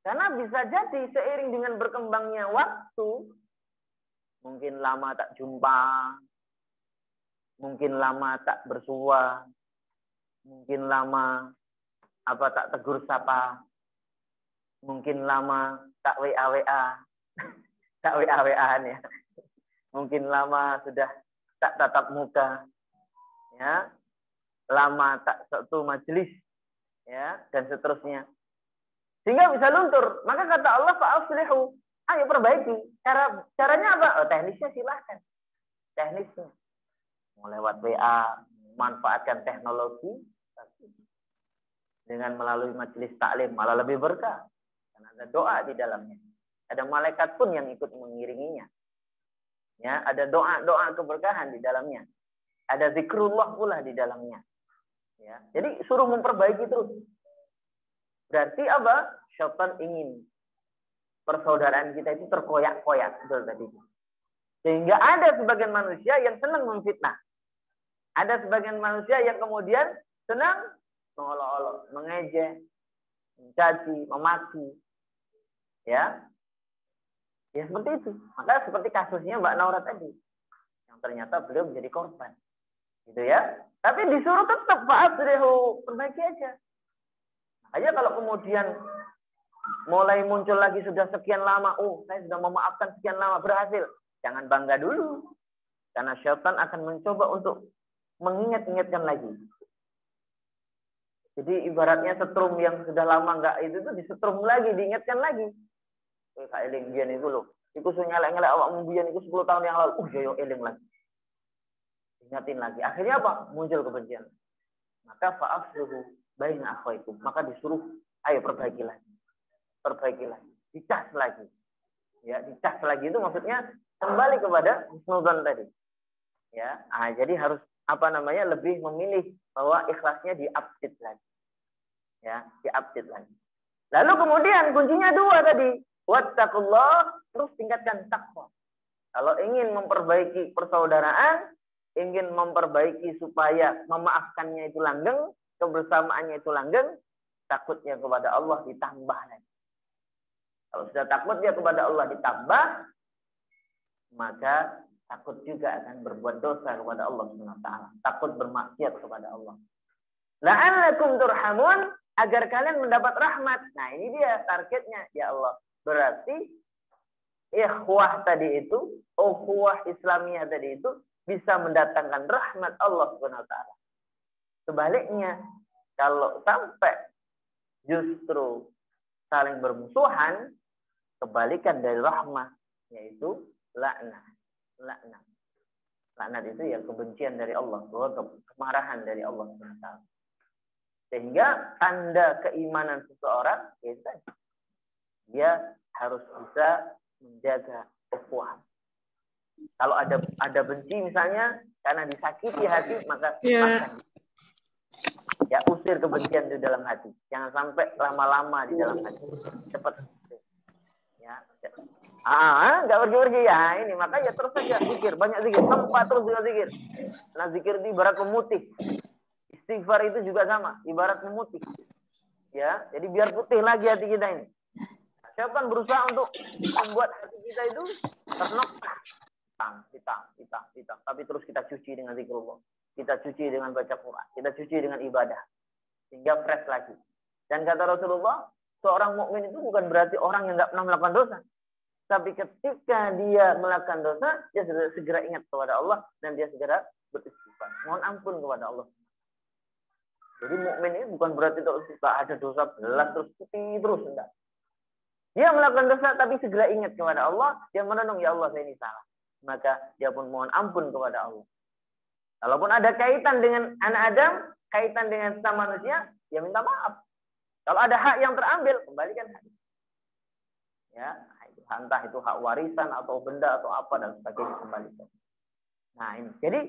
Karena bisa jadi seiring dengan berkembangnya waktu, mungkin lama tak jumpa, mungkin lama tak bersua, mungkin lama tak tegur sapa, mungkin lama tak WA-WA, tak WA-WA-an ya. Mungkin lama sudah tak tatap muka, ya, lama tak satu majelis, ya, dan seterusnya. Sehingga bisa luntur. Maka kata Allah, fa'aslihu, ayo perbaiki. Caranya apa? Oh, teknisnya silahkan. Teknisnya. Mau lewat WA, manfaatkan teknologi, dengan melalui majelis taklim, malah lebih berkah. Karena ada doa di dalamnya. Ada malaikat pun yang ikut mengiringinya. Ya, ada doa-doa keberkahan di dalamnya. Ada zikrullah pula di dalamnya. Ya, jadi suruh memperbaiki terus. Berarti apa? Syaitan ingin persaudaraan kita itu terkoyak-koyak, betul tadi. Sehingga ada sebagian manusia yang senang memfitnah. Ada sebagian manusia yang kemudian senang mengolok-olok, mengejek, mencaci, memaki. Ya. Ya seperti itu. Maka seperti kasusnya Mbak Naura tadi. Yang ternyata beliau menjadi korban. Gitu ya. Tapi disuruh tetap, fa'aslihu, perbaiki aja. Makanya kalau kemudian mulai muncul lagi sudah sekian lama. Oh, saya sudah memaafkan sekian lama, berhasil. Jangan bangga dulu. Karena syaitan akan mencoba untuk mengingat-ingatkan lagi. Jadi ibaratnya setrum yang sudah lama enggak itu tuh disetrum lagi, diingatkan lagi. Kayak eling biyen itu loh. Iku sing ngelek-ngelek awakmu biyen iku 10 tahun yang lalu. Yo eling lagi. Ingatin lagi. Akhirnya apa? Muncul kebencian. Maka fa'afsuhu baina akhwaikum. Maka disuruh, ayo perbaiki lagi. Perbaiki lagi. Dicas lagi. Ya, dicas lagi itu maksudnya kembali kepada husnudzon tadi. Ya, jadi harus lebih memilih bahwa ikhlasnya di-update lagi. Ya, di-update lagi. Lalu kemudian kuncinya 2 tadi. Wattaqullah, terus tingkatkan takwa. Kalau ingin memperbaiki persaudaraan, ingin memperbaiki supaya memaafkannya itu langgeng, kebersamaannya itu langgeng, takutnya kepada Allah ditambah lagi. Kalau sudah takutnya kepada Allah ditambah, maka takut juga akan berbuat dosa kepada Allah Subhanahu wa taala. Takut bermaksiat kepada Allah. La'allakum turhamun, agar kalian mendapat rahmat. Nah, ini dia targetnya, ya Allah. Berarti ikhwah tadi itu, ukhuwah Islamiyah tadi itu bisa mendatangkan rahmat Allah Subhanahu wa taala. Sebaliknya, kalau sampai justru saling bermusuhan, kebalikan dari rahmah yaitu laknat. Laknat itu ya kebencian dari Allah, kemarahan dari Allah Subhanahu wa taala. Sehingga tanda keimanan seseorang yaitu dia harus bisa menjaga ukhuwah. Kalau ada benci misalnya karena disakiti hati, maka ya usir kebencian di dalam hati. Jangan sampai lama-lama di dalam hati. Cepat. Ya. Nggak pergi-pergi ya ini. Maka ya terus saja zikir, banyak zikir, tempat terus juga zikir. Nah, zikir itu ibarat memutih. Istighfar itu juga sama, ibarat memutih. Ya, jadi biar putih lagi hati kita ini. Syaitan berusaha untuk membuat hati kita itu ternoktah. Hitam. Tapi terus kita cuci dengan zikrullah. Kita cuci dengan baca Quran. Kita cuci dengan ibadah. Sehingga fresh lagi. Dan kata Rasulullah, seorang mukmin itu bukan berarti orang yang nggak pernah melakukan dosa. Tapi ketika dia melakukan dosa, dia segera ingat kepada Allah dan dia segera beristighfar. Mohon ampun kepada Allah. Jadi mukmin ini bukan berarti tak ada dosa belas terus putih terus, enggak. Dia melakukan dosa tapi segera ingat kepada Allah, dia merenung, ya Allah saya ini salah. Maka dia pun mohon ampun kepada Allah. Kalaupun ada kaitan dengan anak Adam, kaitan dengan sesama manusia, ya minta maaf. Kalau ada hak yang terambil, kembalikan hak. Ya, entah itu hak warisan atau benda atau apa dan sebagainya, kembalikan. Nah ini, jadi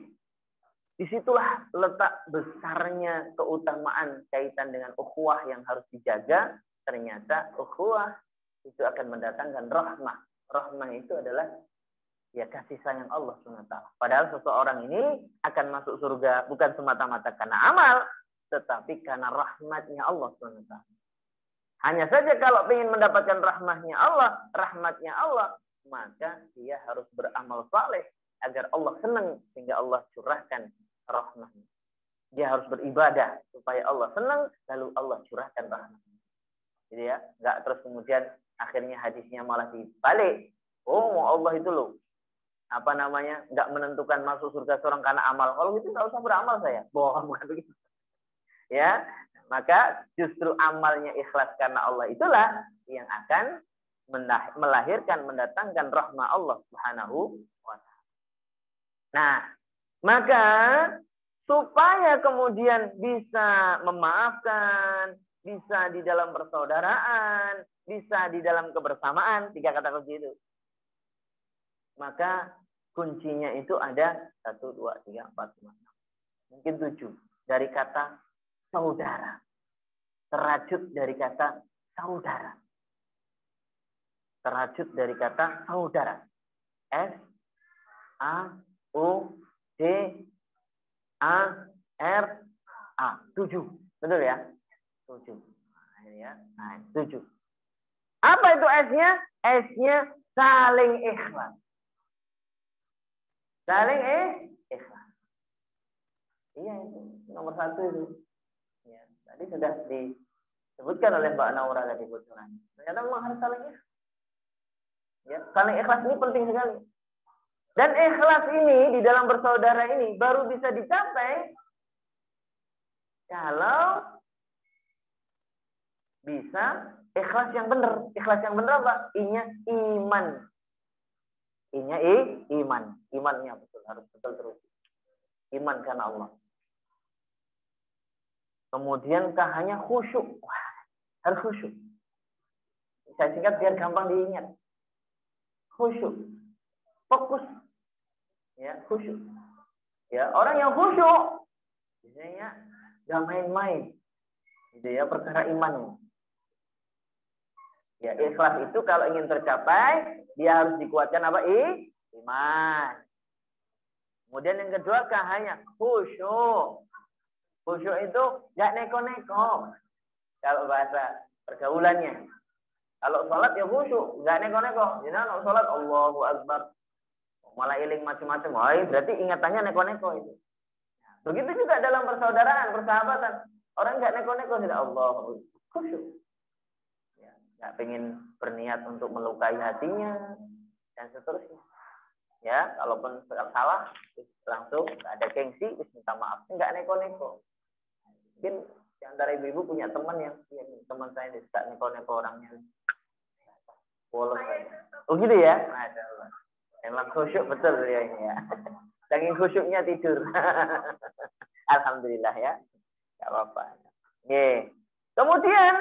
disitulah letak besarnya keutamaan kaitan dengan ukhuwah yang harus dijaga. Ternyata ukhuwah itu akan mendatangkan rahmah. Rahmah itu adalah ya kasih sayang Allah SWT. Padahal seseorang ini akan masuk surga bukan semata-mata karena amal, tetapi karena rahmatnya Allah SWT. Hanya saja kalau ingin mendapatkan rahmatnya Allah, maka dia harus beramal saleh agar Allah senang sehingga Allah curahkan rahmatnya. Dia harus beribadah supaya Allah senang, lalu Allah curahkan rahmatnya. Jadi ya, nggak terus kemudian akhirnya hadisnya malah dibalik. Oh, Allah itu loh, nggak menentukan masuk surga seorang karena amal. Kalau gitu nggak usah beramal saya. Bohong, bukan begitu. Ya, maka justru amalnya ikhlas karena Allah itulah yang akan melahirkan, mendatangkan rahmat Allah Subhanahu wa taala. Nah, maka supaya kemudian bisa memaafkan, bisa di dalam persaudaraan, bisa di dalam kebersamaan, 3 kata kunci itu. Maka kuncinya itu ada 1, 2, 3, 4, 5, 6. Mungkin 7. Dari kata saudara. Terajut dari kata saudara. Terajut dari kata saudara. S, A, U, D, A, R, A. 7. Betul ya? 7. Nah, ini ya. Nah, 7. Apa itu S-nya? S-nya saling ikhlas. Saling ikhlas. Iya, itu nomor 1 itu. Ya, tadi sudah disebutkan oleh Mbak Naura tadi bocorannya. Ternyata memang harus saling ikhlas. Ya, saling ikhlas ini penting sekali. Dan ikhlas ini di dalam bersaudara ini baru bisa dicapai kalau bisa ikhlas yang benar. Ikhlas yang benar apa? I-nya iman. I-nya iman. Imannya betul, harus betul terus. Iman karena Allah. Kemudian hanya khusyuk. Wah, harus khusyuk. Saya singkat biar gampang diingat. Khusyuk. Fokus. Ya, khusyuk. Ya, orang yang khusyuk biasanya gak main-main. Gitu ya, perkara imannya. Ya, ikhlas itu kalau ingin tercapai, dia harus dikuatkan apa? Iman. Kemudian yang kedua hanya khusyuk. Khusyuk itu gak neko-neko. Kalau bahasa pergaulannya. Kalau sholat ya khusyuk, gak neko-neko. Jadi kalau sholat Allahu Akbar, malah iling macam-macam. Wah, berarti ingatannya neko-neko itu. Begitu juga dalam persaudaraan, persahabatan. Orang gak neko-neko tidak Allah khusyuk. Ya, gak pengen berniat untuk melukai hatinya dan seterusnya. Ya, kalaupun salah langsung gak ada gengsi, minta maaf, nggak neko-neko. Mungkin di antara ibu-ibu punya teman yang teman saya tidak neko-neko orangnya. Polos saja. Oh gitu ya? Masya Allah. Emang khusyuk betul ya ini ya. Saking khusyuknya tidur. Alhamdulillah ya. Gak apa-apa. Oke. Kemudian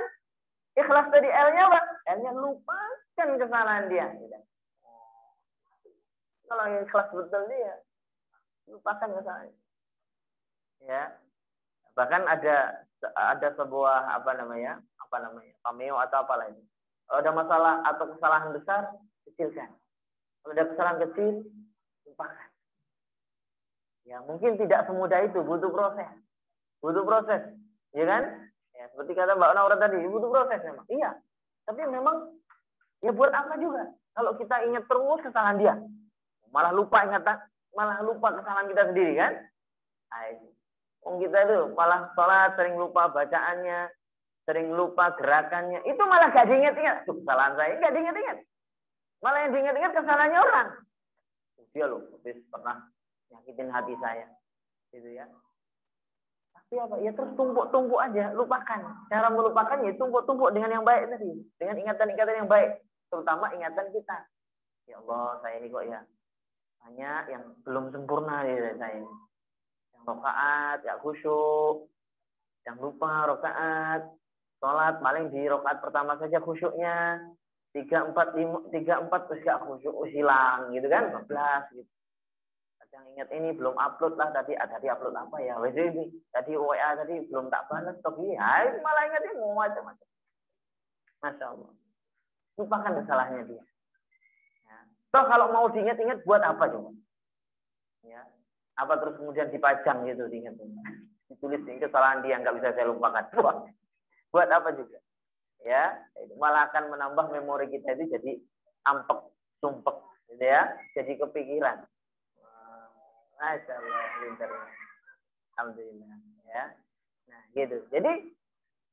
ikhlas tadi L-nya apa? L-nya lupakan kesalahan dia. Kalau ikhlas betul dia, lupakan kesalahan. Ya. Bahkan ada sebuah cameo atau apa lain. Kalau ada masalah atau kesalahan besar, kecilkan. Kalau ada kesalahan kecil, lupakan. Ya, mungkin tidak semudah itu, butuh proses. Butuh proses, ya kan? Ya, seperti kata Mbak Naura tadi, butuh proses memang. Iya. Tapi memang ya buat apa juga? Kalau kita ingat terus kesalahan dia, malah lupa kesalahan kita sendiri kan? Kita itu malah sholat sering lupa bacaannya, sering lupa gerakannya. Itu malah gak diingat-ingat. Kesalahan saya gak diingat-ingat. Malah yang diingat-ingat kesalahannya orang. Dia loh, pernah nyakitin hati saya. Gitu ya. Tapi apa? Ya terus tumpuk-tumpuk aja, lupakan. Cara melupakan ya tumpuk-tumpuk dengan yang baik tadi. Dengan ingatan-ingatan yang baik. Terutama ingatan kita. Ya Allah, saya ini kok ya banyak yang belum sempurna di saya ini. Yang rakaat, ya khusyuk. Yang lupa rakaat. Sholat paling di rakaat pertama saja khusyuknya. 3, 4 terus gak khusyuk, hilang gitu kan. 14 gitu. Yang ingat ini belum upload lah tadi upload apa ya? Tadi WA tadi belum tak balas toh iya. Malah ingat ini macam-macam. Masya Allah. Lupakan kesalahannya dia. Ya. Toh kalau mau diingat-ingat buat apa coba? Ya. Apa terus kemudian dipajang gitu diingat. Ditulis ini kesalahan dia nggak bisa saya lupakan. Buat apa juga? Ya, malah akan menambah memori kita itu jadi ampek, sumpek, gitu ya. Jadi kepikiran. Masya Allah, alhamdulillah, ya. Nah, gitu. Jadi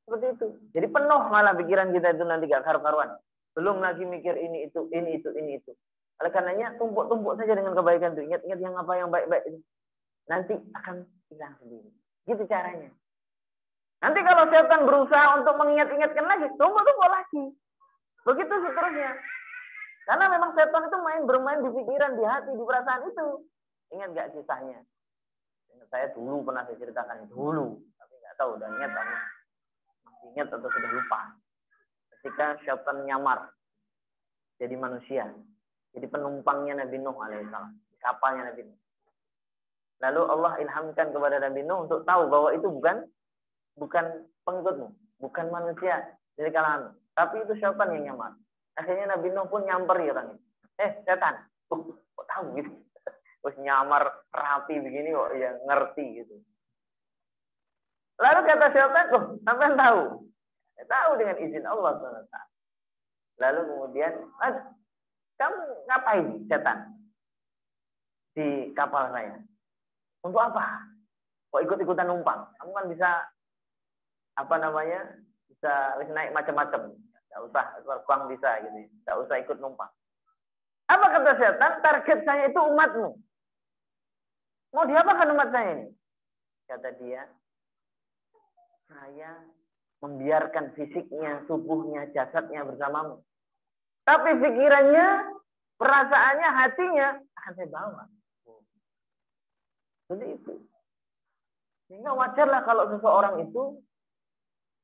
seperti itu. Jadi penuh malah pikiran kita itu nanti gak karu-karuan. Belum lagi mikir ini itu. Oleh karenanya tumpuk-tumpuk saja dengan kebaikan itu. Ingat-ingat yang apa yang baik-baik itu. Nanti akan hilang sendiri. Gitu caranya. Nanti kalau setan berusaha untuk mengingat-ingatkan lagi, tumpuk-tumpuk lagi. Begitu seterusnya. Karena memang setan itu bermain di pikiran, di hati, di perasaan itu. Ingat gak kisahnya? Saya dulu pernah saya ceritakan dulu, tapi nggak tahu udah ingat atau masih ingat atau sudah lupa. Ketika syaitan nyamar jadi manusia, jadi penumpangnya Nabi Nuh alaihissalam, kapalnya Nabi Nuh. Lalu Allah ilhamkan kepada Nabi Nuh untuk tahu bahwa itu bukan pengikutmu, bukan manusia dari kalanganmu, tapi itu syaitan yang nyamar. Akhirnya Nabi Nuh pun nyamperi orang itu. Setan, kok tahu gitu? Terus nyamar rapi begini kok ya ngerti gitu. Lalu kata syaitan, sampean tahu? Tahu dengan izin Allah SWT. Lalu kemudian, kamu ngapain setan di kapal saya? Untuk apa? Kok ikut-ikutan numpang? Kamu kan bisa bisa naik macam-macam. Nggak usah terbang bisa gitu. Nggak usah ikut numpang. Apa kata setan? Target saya itu umatmu. Mau diapakan umat saya ini? Kata dia, saya membiarkan fisiknya, tubuhnya, jasadnya bersamamu. Tapi pikirannya, perasaannya, hatinya akan saya bawa. Jadi itu. Sehingga wajarlah kalau seseorang itu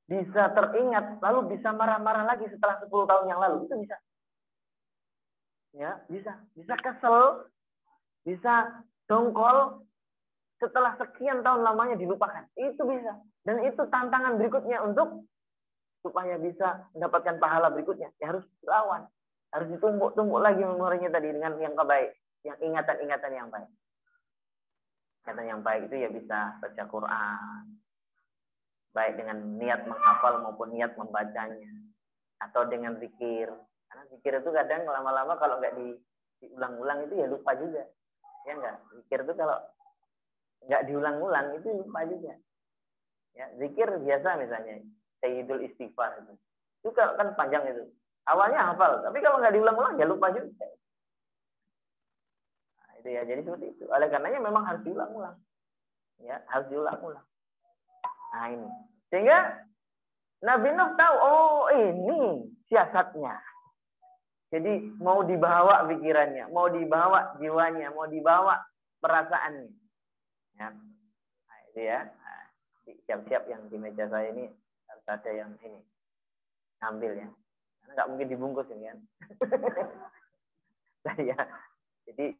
bisa teringat, lalu bisa marah-marah lagi setelah 10 tahun yang lalu. Itu bisa. Ya, bisa. Bisa kesel, bisa dongkol, setelah sekian tahun lamanya dilupakan. Itu bisa. Dan itu tantangan berikutnya untuk supaya bisa mendapatkan pahala berikutnya. Ya harus dilawan. Harus ditumbuk-tumbuk lagi memorinya tadi dengan yang kebaik. Yang ingatan-ingatan yang baik. Ingatan yang baik itu ya bisa baca Quran. Baik dengan niat menghafal maupun niat membacanya. Atau dengan zikir. Karena zikir itu kadang lama-lama kalau nggak diulang-ulang itu ya lupa juga. Ya enggak? Zikir itu kalau nggak diulang-ulang itu lupa juga. Ya, zikir biasa misalnya Sayyidul Istighfar itu kan panjang itu. Awalnya hafal, tapi kalau nggak diulang-ulang ya lupa juga. Nah, itu ya, jadi seperti itu. Oleh karenanya memang harus diulang-ulang. Ya, harus diulang-ulang. Nah ini, sehingga Nabi Nuh tahu, oh ini siasatnya. Jadi mau dibawa pikirannya, mau dibawa jiwanya, mau dibawa perasaannya. Ya. Nah, itu ya. Nah, siap-siap yang di meja saya ini harus ada yang ini ambil ya. Karena nggak mungkin dibungkus ini kan. Saya jadi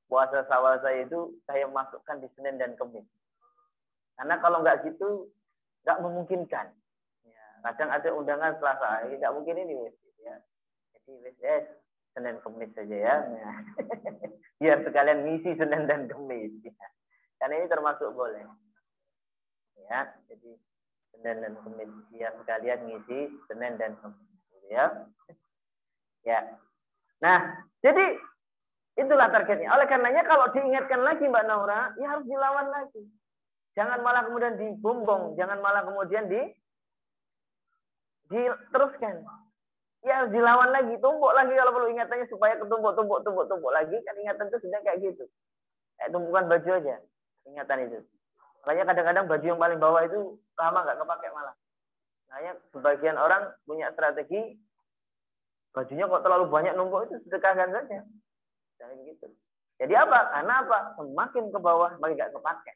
puasa Syawal saya itu saya masukkan di Senin dan Kamis. Karena kalau nggak gitu nggak memungkinkan. Ya, kadang ada undangan Selasa, nggak mungkin ini ya. Jadi Senin Kamis saja ya. Nah, biar sekalian ngisi Senin dan Kamis. Ya. Karena ini termasuk boleh. Ya, jadi Senin dan Kamis biar sekalian ngisi Senin dan Kamis. Ya. Ya. Nah, jadi itulah targetnya. Oleh karenanya kalau diingatkan lagi Mbak Naura, ya harus dilawan lagi. Jangan malah kemudian dibumbung, jangan malah kemudian diteruskan. Ya harus dilawan lagi, tumbuk lagi kalau perlu ingatannya supaya ketumbuk lagi. Kan ingatan itu sudah kayak gitu. Kayak tumpukan baju aja, ingatan itu. Makanya kadang-kadang baju yang paling bawah itu lama nggak kepake malah. Makanya sebagian orang punya strategi, bajunya kok terlalu banyak numpuk itu sedekahkan saja. Jangan gitu. Jadi apa? Karena apa? Semakin ke bawah makin nggak kepake.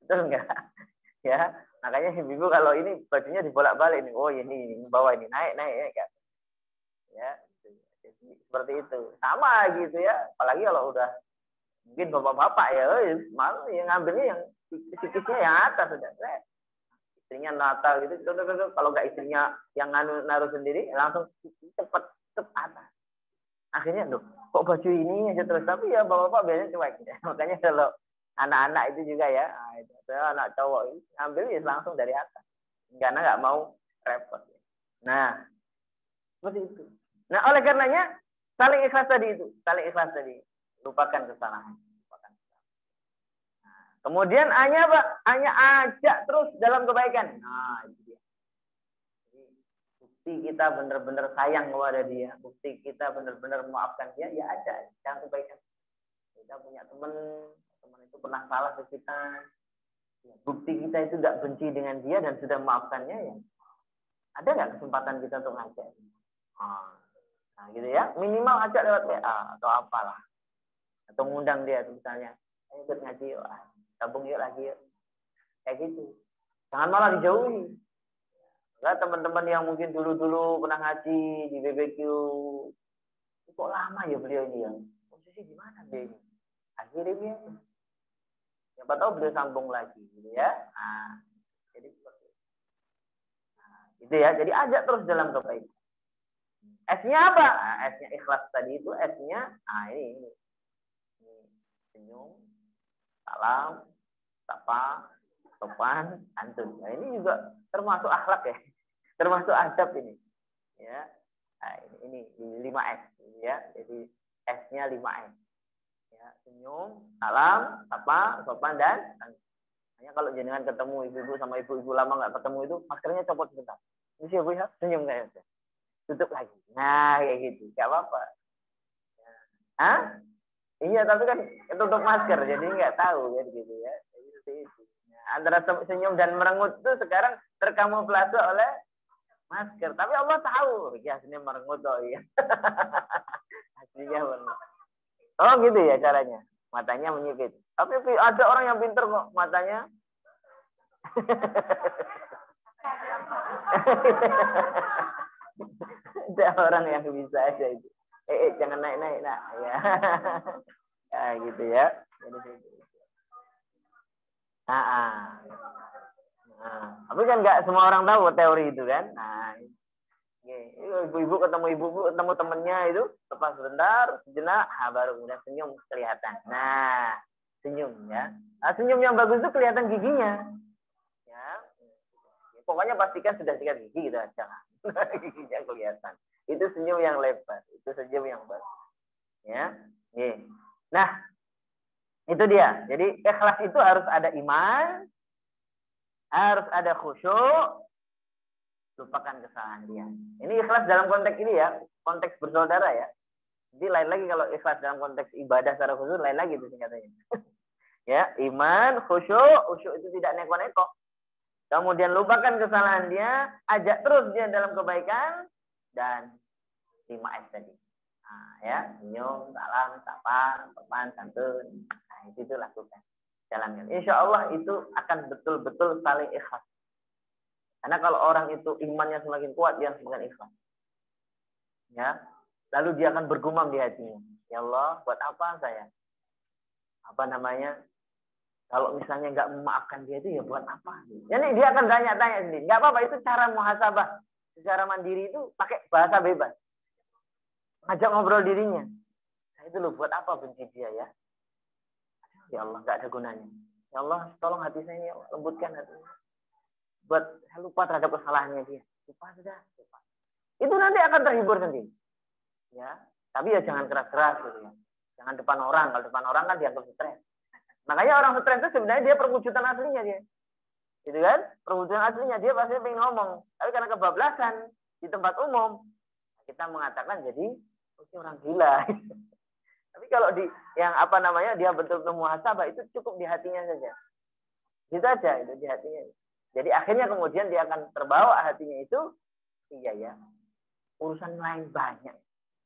Betul nggak? Ya, makanya ibu kalau ini bajunya dibolak-balik nih. Oh ini bawah ini naik kan. Ya, jadi seperti itu. Sama gitu ya. Apalagi kalau udah mungkin bapak-bapak ya, malu yang ngambilnya yang sikisnya yang atas sudah. Istrinya Natal gitu, kalau nggak istrinya yang naruh sendiri langsung cepet atas. Akhirnya loh, kok baju ini aja terus, tapi ya bapak-bapak biasanya cuek. Makanya kalau anak-anak itu juga ya, anak cowok ini ambil ya langsung dari atas, karena nggak mau repot. Nah, seperti itu. Nah, oleh karenanya saling ikhlas tadi, lupakan kesalahan. Nah, kemudian hanya apa? Hanya ajak terus dalam kebaikan. Nah, itu dia. Bukti kita benar-benar sayang kepada dia, bukti kita benar-benar memaafkan dia, ya ada yang kebaikan. Kita punya teman itu pernah salah ke kita, ya, bukti kita itu tidak benci dengan dia dan sudah memaafkannya, ya ada nggak kesempatan kita untuk ngajak? Nah gitu ya, minimal ajak lewat WA atau apalah, atau ngundang dia misalnya, ayo ikut ngaji yuk, gabung yuk lagi yuk, kayak gitu. Jangan malah dijauhi. Enggak, teman-teman yang mungkin dulu pernah ngaji di BBQ, kok lama ya beliau ini ya? Posisi di mana dia ini? Akhirnya dia, siapa tahu beliau sambung lagi, gitu ya. Nah, jadi seperti itu. Nah, gitu ya. Jadi ajak terus dalam kebaikan. S-nya apa? Nah, S-nya ikhlas tadi itu S-nya, ini senyum, salam, sapa, sopan, santun. Nah, ini juga termasuk akhlak ya, termasuk adab ini, ya. Nah, ini 5S, ya. Jadi S-nya 5S, ya. Senyum, salam, sapa, sopan, dan santun. Hanya kalau jenengan ketemu ibu-ibu sama ibu-ibu lama nggak ketemu itu maskernya copot sebentar, Ini siapa ya? Senyum kayak gitu. Tutup lagi. Nah, kayak gitu. Gak apa-apa. Hah? Iya, tapi kan tutup masker, jadi nggak tahu kan gitu ya. Seperti itu. Nah, antara senyum dan merengut itu sekarang terkamuflase oleh masker. Tapi Allah tahu, ya aslinya merengut oh iya. Aslinya merengut. Oh gitu ya caranya. Matanya menyipit. Tapi ada orang yang pinter kok matanya. Ada orang yang bisa aja itu. Jangan naik-naik nak. Ya. Ya gitu ya. Tapi kan nggak semua orang tahu teori itu kan. Nah, ibu-ibu ketemu temennya itu lepas sebentar, sejenak, baru kemudian senyum kelihatan. Nah, senyum ya. Nah, senyum yang bagus itu kelihatan giginya. Ya. Pokoknya pastikan sudah sikat gigi gitu aja. Giginya kelihatan. Itu senyum yang lebar, itu senyum yang bagus. Ya. Nah, itu dia. Jadi ikhlas itu harus ada iman, harus ada khusyuk, lupakan kesalahan dia. Ini ikhlas dalam konteks ini ya, konteks bersaudara ya. Jadi lain lagi kalau ikhlas dalam konteks ibadah secara khusus, lain lagi itu singkatannya. Ya, iman, khusyuk itu tidak neko-neko. Kemudian lupakan kesalahan dia, ajak terus dia dalam kebaikan, dan 5S tadi. Nah, ya, senyum, salam, sapa, sopan, santun. Nah, itu lakukan. Jalankan. Insya Allah itu akan betul-betul saling ikhlas. Karena kalau orang itu imannya semakin kuat, dia semakin ikhlas. Ya, lalu dia akan bergumam di hatinya. Ya Allah, buat apa saya? Apa namanya? Kalau misalnya nggak memaafkan dia itu, ya buat apa? Jadi dia akan tanya-tanya sendiri. Nggak apa-apa, itu cara muhasabah. Secara mandiri itu pakai bahasa bebas. Ngajak ngobrol dirinya. Nah, itu loh, buat apa benci dia ya? Ya Allah, nggak ada gunanya. Ya Allah, tolong hati saya ini, lembutkan hatinya. Buat saya lupa terhadap kesalahannya dia. Lupa sudah. Lupa. Itu nanti akan terhibur sendiri. Ya, tapi ya jangan keras-keras gitu ya. Jangan depan orang. Kalau depan orang kan dianggap stres. Makanya orang stres itu sebenarnya dia perwujudan aslinya dia. Gitu kan? Perwujudan aslinya dia pasti pengen ngomong. Tapi karena kebablasan di tempat umum, kita mengatakan jadi orang gila. Tapi kalau di yang apa namanya dia betul-betul muhasabah itu cukup di hatinya saja. Gitu aja itu di hatinya. Jadi akhirnya kemudian dia akan terbawa hatinya itu, iya ya, urusan lain banyak.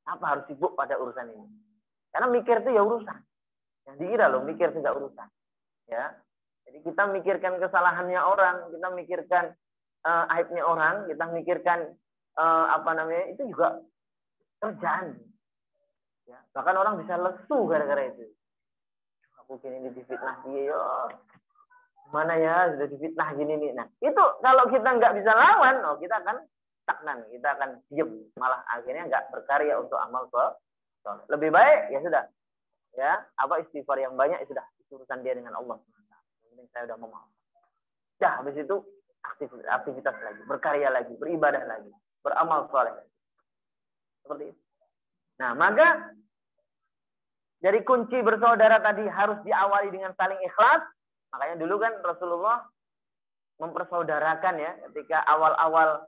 Apa harus sibuk pada urusan ini? Karena mikir itu ya urusan. Yang dikira loh mikir tidak urusan. Ya, jadi kita mikirkan kesalahannya orang, kita mikirkan aibnya orang, kita mikirkan apa namanya itu juga kerjaan. Ya, bahkan orang bisa lesu gara-gara itu. Aku gini difitnah dia ya. Mana ya sudah difitnah gini nih. Nah, itu kalau kita nggak bisa lawan, kita akan stagnan, kita akan diem, malah akhirnya nggak berkarya untuk amal soleh. Lebih baik ya sudah, ya apa istighfar yang banyak ya sudah, urusan dia dengan Allah. Mungkin saya sudah memaafkan. Dah habis itu aktivitas lagi, berkarya lagi, beribadah lagi, beramal soleh. Seperti itu. Nah, maka dari kunci bersaudara tadi harus diawali dengan saling ikhlas. Makanya dulu kan Rasulullah mempersaudarakan ya ketika awal-awal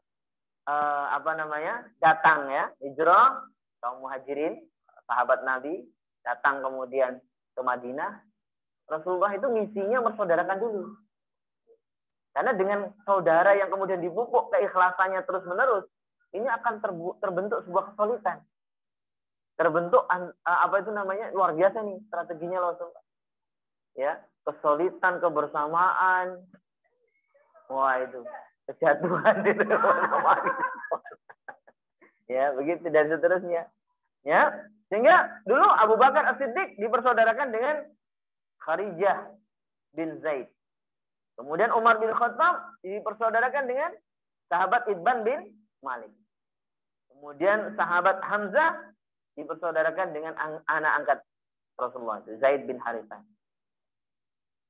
datang ya hijrah kaum muhajirin sahabat Nabi datang kemudian ke Madinah. Rasulullah itu misinya bersaudarakan dulu. Karena dengan saudara yang kemudian dipupuk keikhlasannya terus-menerus, ini akan terbentuk sebuah kesulitan. Terbentuk luar biasa nih strateginya Rasulullah. Ya, kesulitan, kebersamaan. Wah, itu kejatuhan itu. Ya, begitu dan seterusnya. Ya, sehingga dulu Abu Bakar As-Siddiq dipersaudarakan dengan Kharijah bin Zaid. Kemudian Umar bin Khattab dipersaudarakan dengan sahabat Itban bin Malik. Kemudian sahabat Hamzah dipersaudarakan dengan anak angkat Rasulullah, Zaid bin Harithah.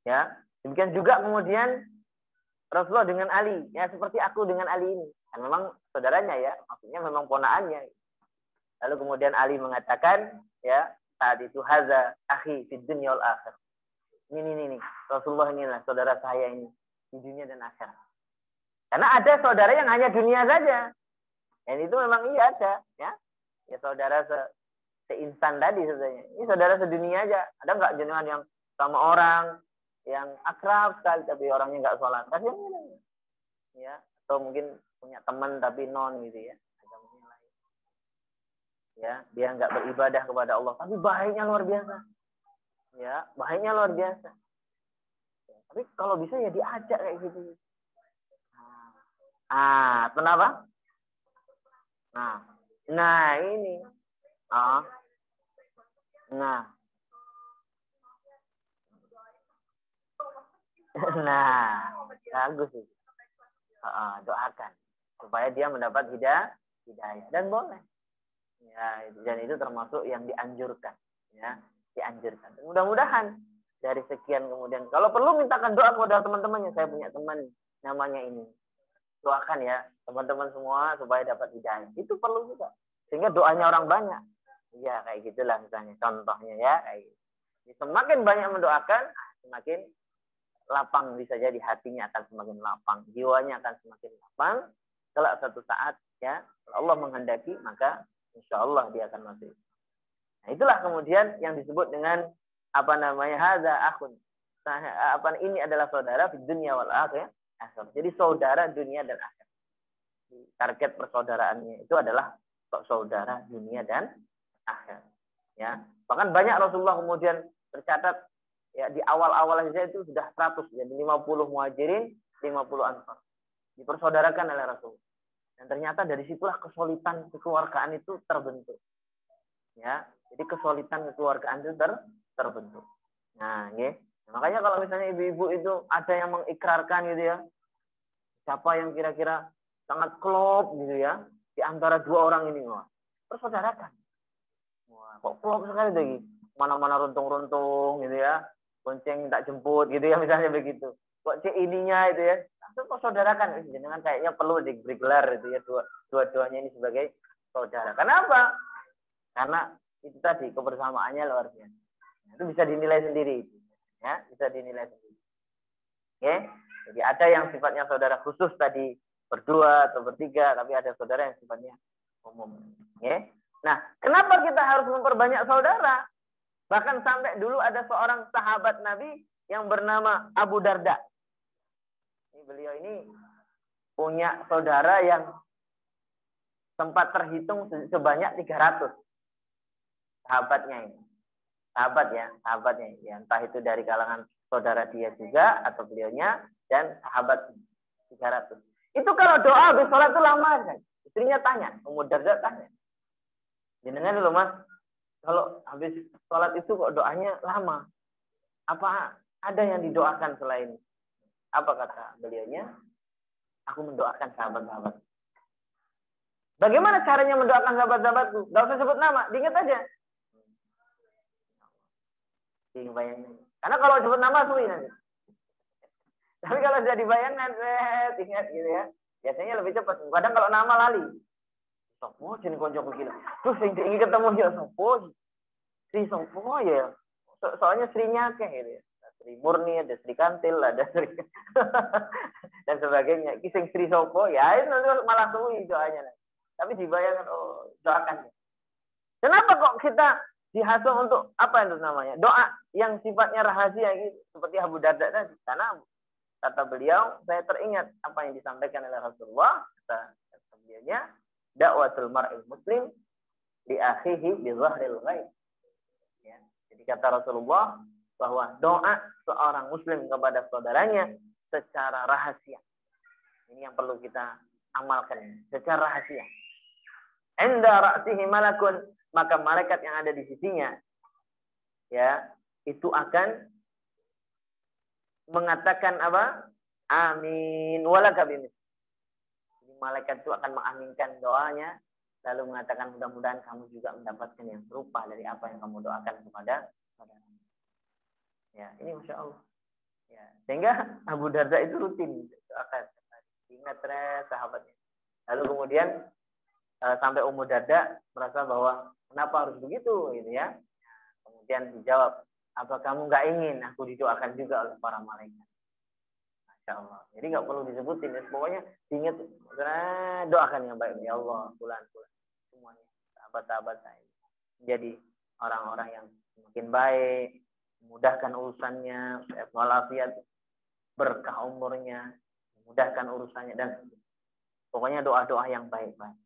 Ya, demikian juga kemudian Rasulullah dengan Ali, ya seperti aku dengan Ali ini. Kan memang saudaranya ya, maksudnya memang ponaannya. Lalu kemudian Ali mengatakan, ya, saat itu haza akhi fid dunya wal akhir. Ini Rasulullah inilah saudara saya ini di dunia dan akhirat. Karena ada saudara yang hanya dunia saja. Dan itu memang iya ada, ya. Ya saudara seinsan tadi sebenarnya. Ini saudara sedunia aja. Ada nggak jenengan yang sama orang yang akrab sekali tapi orangnya nggak sholat? Kasihan gitu. Ya, atau mungkin punya teman tapi non gitu ya. Ya, dia nggak beribadah kepada Allah, tapi baiknya luar biasa. Ya, baiknya luar biasa. Ya, tapi kalau bisa ya diajak kayak gitu. Kenapa? Nah ini. Nah, bagus itu. Doakan supaya dia mendapat hidayah dan boleh. Ya, dan itu termasuk yang dianjurkan, ya, dianjurkan. Mudah-mudahan dari sekian kemudian kalau perlu mintakan doa kepada teman-temannya. Saya punya teman namanya ini. Doakan ya teman-teman semua supaya dapat hidayah. Itu perlu juga. Sehingga doanya orang banyak. Ya, kayak gitulah misalnya contohnya ya, kayak gitu. Semakin banyak mendoakan, semakin lapang bisa jadi hatinya akan semakin lapang, jiwanya akan semakin lapang. Kalau suatu saat ya kalau Allah menghendaki maka insya Allah dia akan masuk. Nah, itulah kemudian yang disebut dengan hadza akhun. Ini adalah saudara di dunia wal akhirah. Jadi saudara dunia dan akhirat. Target persaudaraannya itu adalah saudara dunia dan akhirat. Ya, bahkan banyak Rasulullah kemudian tercatat ya di awal-awal saja itu sudah 100, jadi 50 muhajirin, 50 ansar. Dipersaudarakan oleh Rasul. Dan ternyata dari situlah kesulitan kekeluargaan itu terbentuk. Ya, jadi kesulitan kekeluargaan itu terbentuk. Nah, ya. Makanya kalau misalnya ibu-ibu itu ada yang mengikrarkan gitu ya. Siapa yang kira-kira sangat klop gitu ya di antara dua orang ini, persaudarakan. Wah, kok klop sekali lagi. Mana-mana runtung-runtung gitu ya. Bonceng tak jemput gitu ya misalnya begitu. Kok ininya itu ya. Langsung kok saudarakan. Jangan kayaknya perlu digelar itu ya dua-duanya ini sebagai saudara. Kenapa? Karena itu tadi kebersamaannya luar biasa. Itu bisa dinilai sendiri. Ya, bisa dinilai sendiri. Oke. Jadi ada yang sifatnya saudara khusus tadi berdua atau bertiga, tapi ada saudara yang sifatnya umum. Oke. Nah, kenapa kita harus memperbanyak saudara? Bahkan sampai dulu ada seorang sahabat Nabi yang bernama Abu Darda. Beliau ini punya saudara yang sempat terhitung sebanyak 300. Sahabatnya ini. Sahabatnya. Ya, entah itu dari kalangan saudara dia juga atau beliaunya dan sahabat 300. Itu kalau doa habis sholat itu lama kan. Istrinya tanya, Abu Darda tanya. Jenengan dulu Mas, kalau habis sholat itu kok doanya lama? Apa ada yang didoakan selain? Apa kata beliaunya? Aku mendoakan sahabat-sahabat. Bagaimana caranya mendoakan sahabat-sahabatku? Gak usah sebut nama, diingat aja. Karena kalau sebut nama sulit nanti. Tapi kalau sudah dibayangkan, ingat gitu ya. Biasanya lebih cepat. Kadang kalau nama lali. Sopo jeneng konco gila. Terus ingin ketemu ya sopo. Sri sopo ya. Soalnya Srinya kayak gitu ya. Sri Murni, ada Sri Kantil, ada Sri dan sebagainya. Kisah Sri sopo ya itu nanti malah suwi doanya. Tapi dibayangkan doakan. Kenapa kok kita dihasut untuk apa itu namanya? Doa yang sifatnya rahasia gitu seperti Abu Darda tadi. Karena kata beliau, saya teringat apa yang disampaikan oleh Rasulullah. Kata beliaunya, dakwatul mar'il muslim li akhihi bi dhahril ghaib. Ya. Jadi kata Rasulullah bahwa doa seorang muslim kepada saudaranya secara rahasia. Ini yang perlu kita amalkan secara rahasia. Inda ra'sihi malakun, maka malaikat yang ada di sisinya ya, itu akan mengatakan apa? Amin walaka bimis. Jadi malaikat itu akan mengaminkan doanya lalu mengatakan mudah-mudahan kamu juga mendapatkan yang serupa dari apa yang kamu doakan kepada saudara. Ya, ini Masya Allah. Ya, sehingga Abu Darda itu rutin doakan. Ingat sahabatnya. Lalu kemudian sampai Ummu Darda merasa bahwa kenapa harus begitu gitu ya. Kemudian dijawab, apa kamu nggak ingin aku didoakan juga oleh para malaikat? Nah, Insya Allah. Jadi nggak perlu disebutin, ya. Pokoknya diingat, doakan yang baik. Ya Allah, bulan semuanya, sahabat-sahabat saya menjadi orang-orang yang semakin baik, memudahkan urusannya, walafiat, berkah umurnya, memudahkan urusannya, dan pokoknya doa-doa yang baik-baik.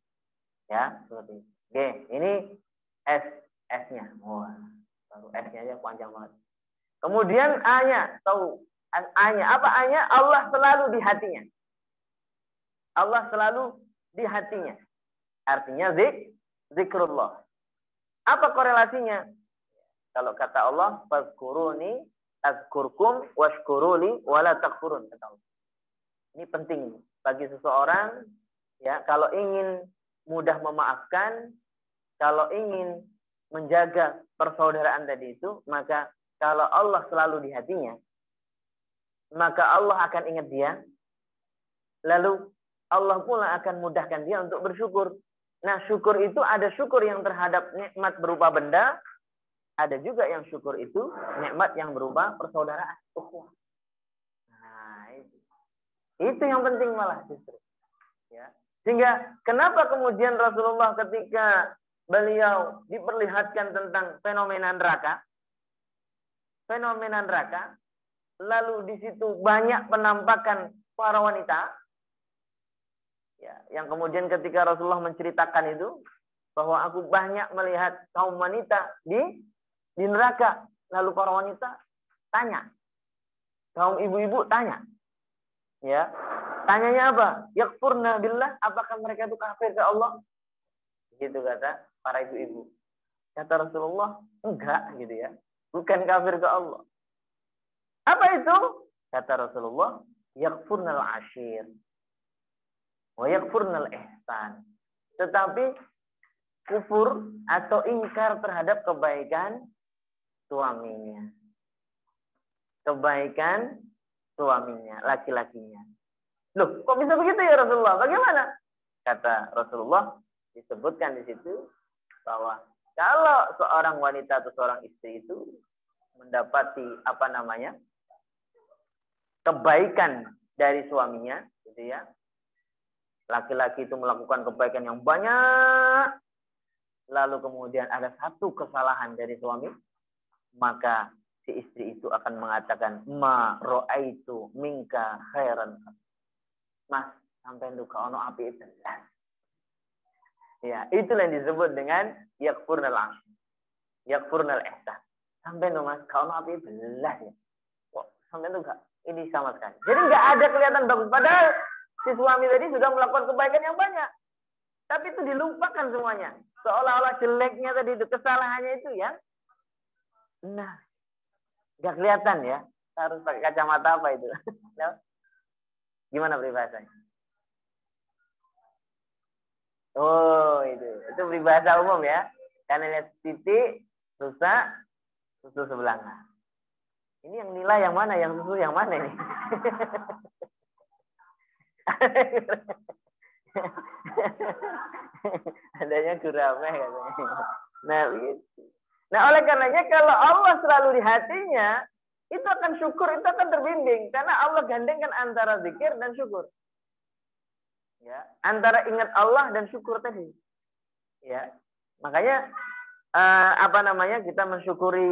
Ya, seperti itu. Oke, ini S-nya. Wah, baru S-nya aja panjang banget. Kemudian A-nya, tahu A-nya. Apa A-nya? Allah selalu di hatinya. Allah selalu di hatinya. Artinya zikrullah. Apa korelasinya? Kalau kata Allah, fazkuruni azkurkum washkuruli wala takfurun. Kata Allah. Ini penting bagi seseorang, ya, kalau ingin mudah memaafkan, kalau ingin menjaga persaudaraan tadi itu, maka kalau Allah selalu di hatinya, maka Allah akan ingat dia, lalu Allah pula akan mudahkan dia untuk bersyukur. Nah, syukur itu ada syukur yang terhadap nikmat berupa benda, ada juga yang syukur itu nikmat yang berupa persaudaraan. Nah, itu yang penting malah justru. Ya. Sehingga kenapa kemudian Rasulullah ketika beliau diperlihatkan tentang fenomena neraka, lalu di situ banyak penampakan para wanita, ya, yang kemudian ketika Rasulullah menceritakan itu, bahwa aku banyak melihat kaum wanita di neraka, lalu para wanita tanya, kaum ibu-ibu tanya, ya, tanyanya apa? Yakfurna billah, apakah mereka itu kafir ke Allah? Gitu kata para ibu-ibu. Kata Rasulullah, enggak, gitu ya. Bukan kafir ke Allah. Apa itu? Kata Rasulullah, yakfurnal ashir wa yakfurnal ihsan. Tetapi kufur atau ingkar terhadap kebaikan suaminya. Kebaikan suaminya, laki-lakinya. Loh, kok bisa begitu ya Rasulullah? Bagaimana? Kata Rasulullah, disebutkan di situ bahwa kalau seorang wanita atau seorang istri itu mendapati kebaikan dari suaminya, gitu ya. Laki-laki itu melakukan kebaikan yang banyak, lalu kemudian ada satu kesalahan dari suami, maka si istri itu akan mengatakan, ma ro'aitu minka khairan. Mas, sampai duka ono api itu. Ya, itulah yang disebut dengan yakfurnal ashir, yakfurnal ihsan. Sampai no mas, kalau api belah ya. Kok sampai itu enggak? Ini sama sekali. Jadi enggak ada kelihatan bagus. Padahal si suami tadi sudah melakukan kebaikan yang banyak. Tapi itu dilupakan semuanya. Seolah-olah jeleknya tadi itu, kesalahannya itu ya. Nah, enggak kelihatan ya. Harus pakai kacamata apa itu? Gimana peribahasanya? Oh, itu peribahasa umum ya. Karena lihat titik, rusak, susu sebelah. Ini yang nilai yang mana, yang susu yang mana ini? Adanya gurame katanya. Nah, oleh karenanya kalau Allah selalu di hatinya, itu akan syukur, itu akan terbimbing. Karena Allah gandengkan antara zikir dan syukur. Ya, antara ingat Allah dan syukur tadi. Ya, makanya kita mensyukuri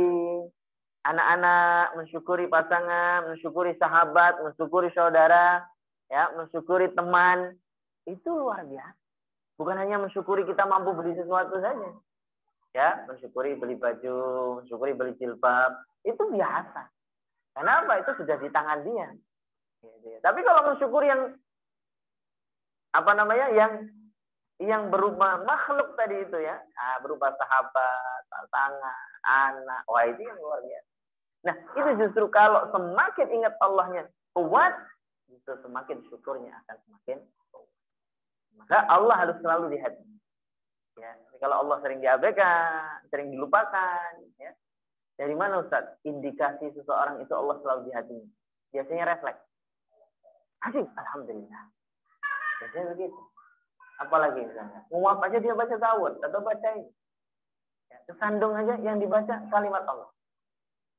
anak-anak, mensyukuri pasangan, mensyukuri sahabat, mensyukuri saudara, ya, mensyukuri teman, itu luar biasa. Bukan hanya mensyukuri kita mampu beli sesuatu saja. Ya, mensyukuri beli baju, mensyukuri beli jilbab, itu biasa. Kenapa? Itu sudah di tangan dia. Tapi kalau mensyukuri yang berupa makhluk tadi itu ya, berupa sahabat, pasangan, anak, wah itu yang luar biasa. Nah, itu justru kalau semakin ingat Allahnya kuat, justru semakin syukurnya akan semakin kuat. Maka Allah harus selalu di hati. Ya, kalau Allah sering diabaikan, sering dilupakan, ya. Dari mana Ustaz? Indikasi seseorang itu Allah selalu di hatinya. Biasanya refleks. Asik, alhamdulillah. Biasanya begitu. Apalagi misalnya, nguap aja dia baca tawud atau baca ini. Ya, kesandung aja yang dibaca kalimat Allah.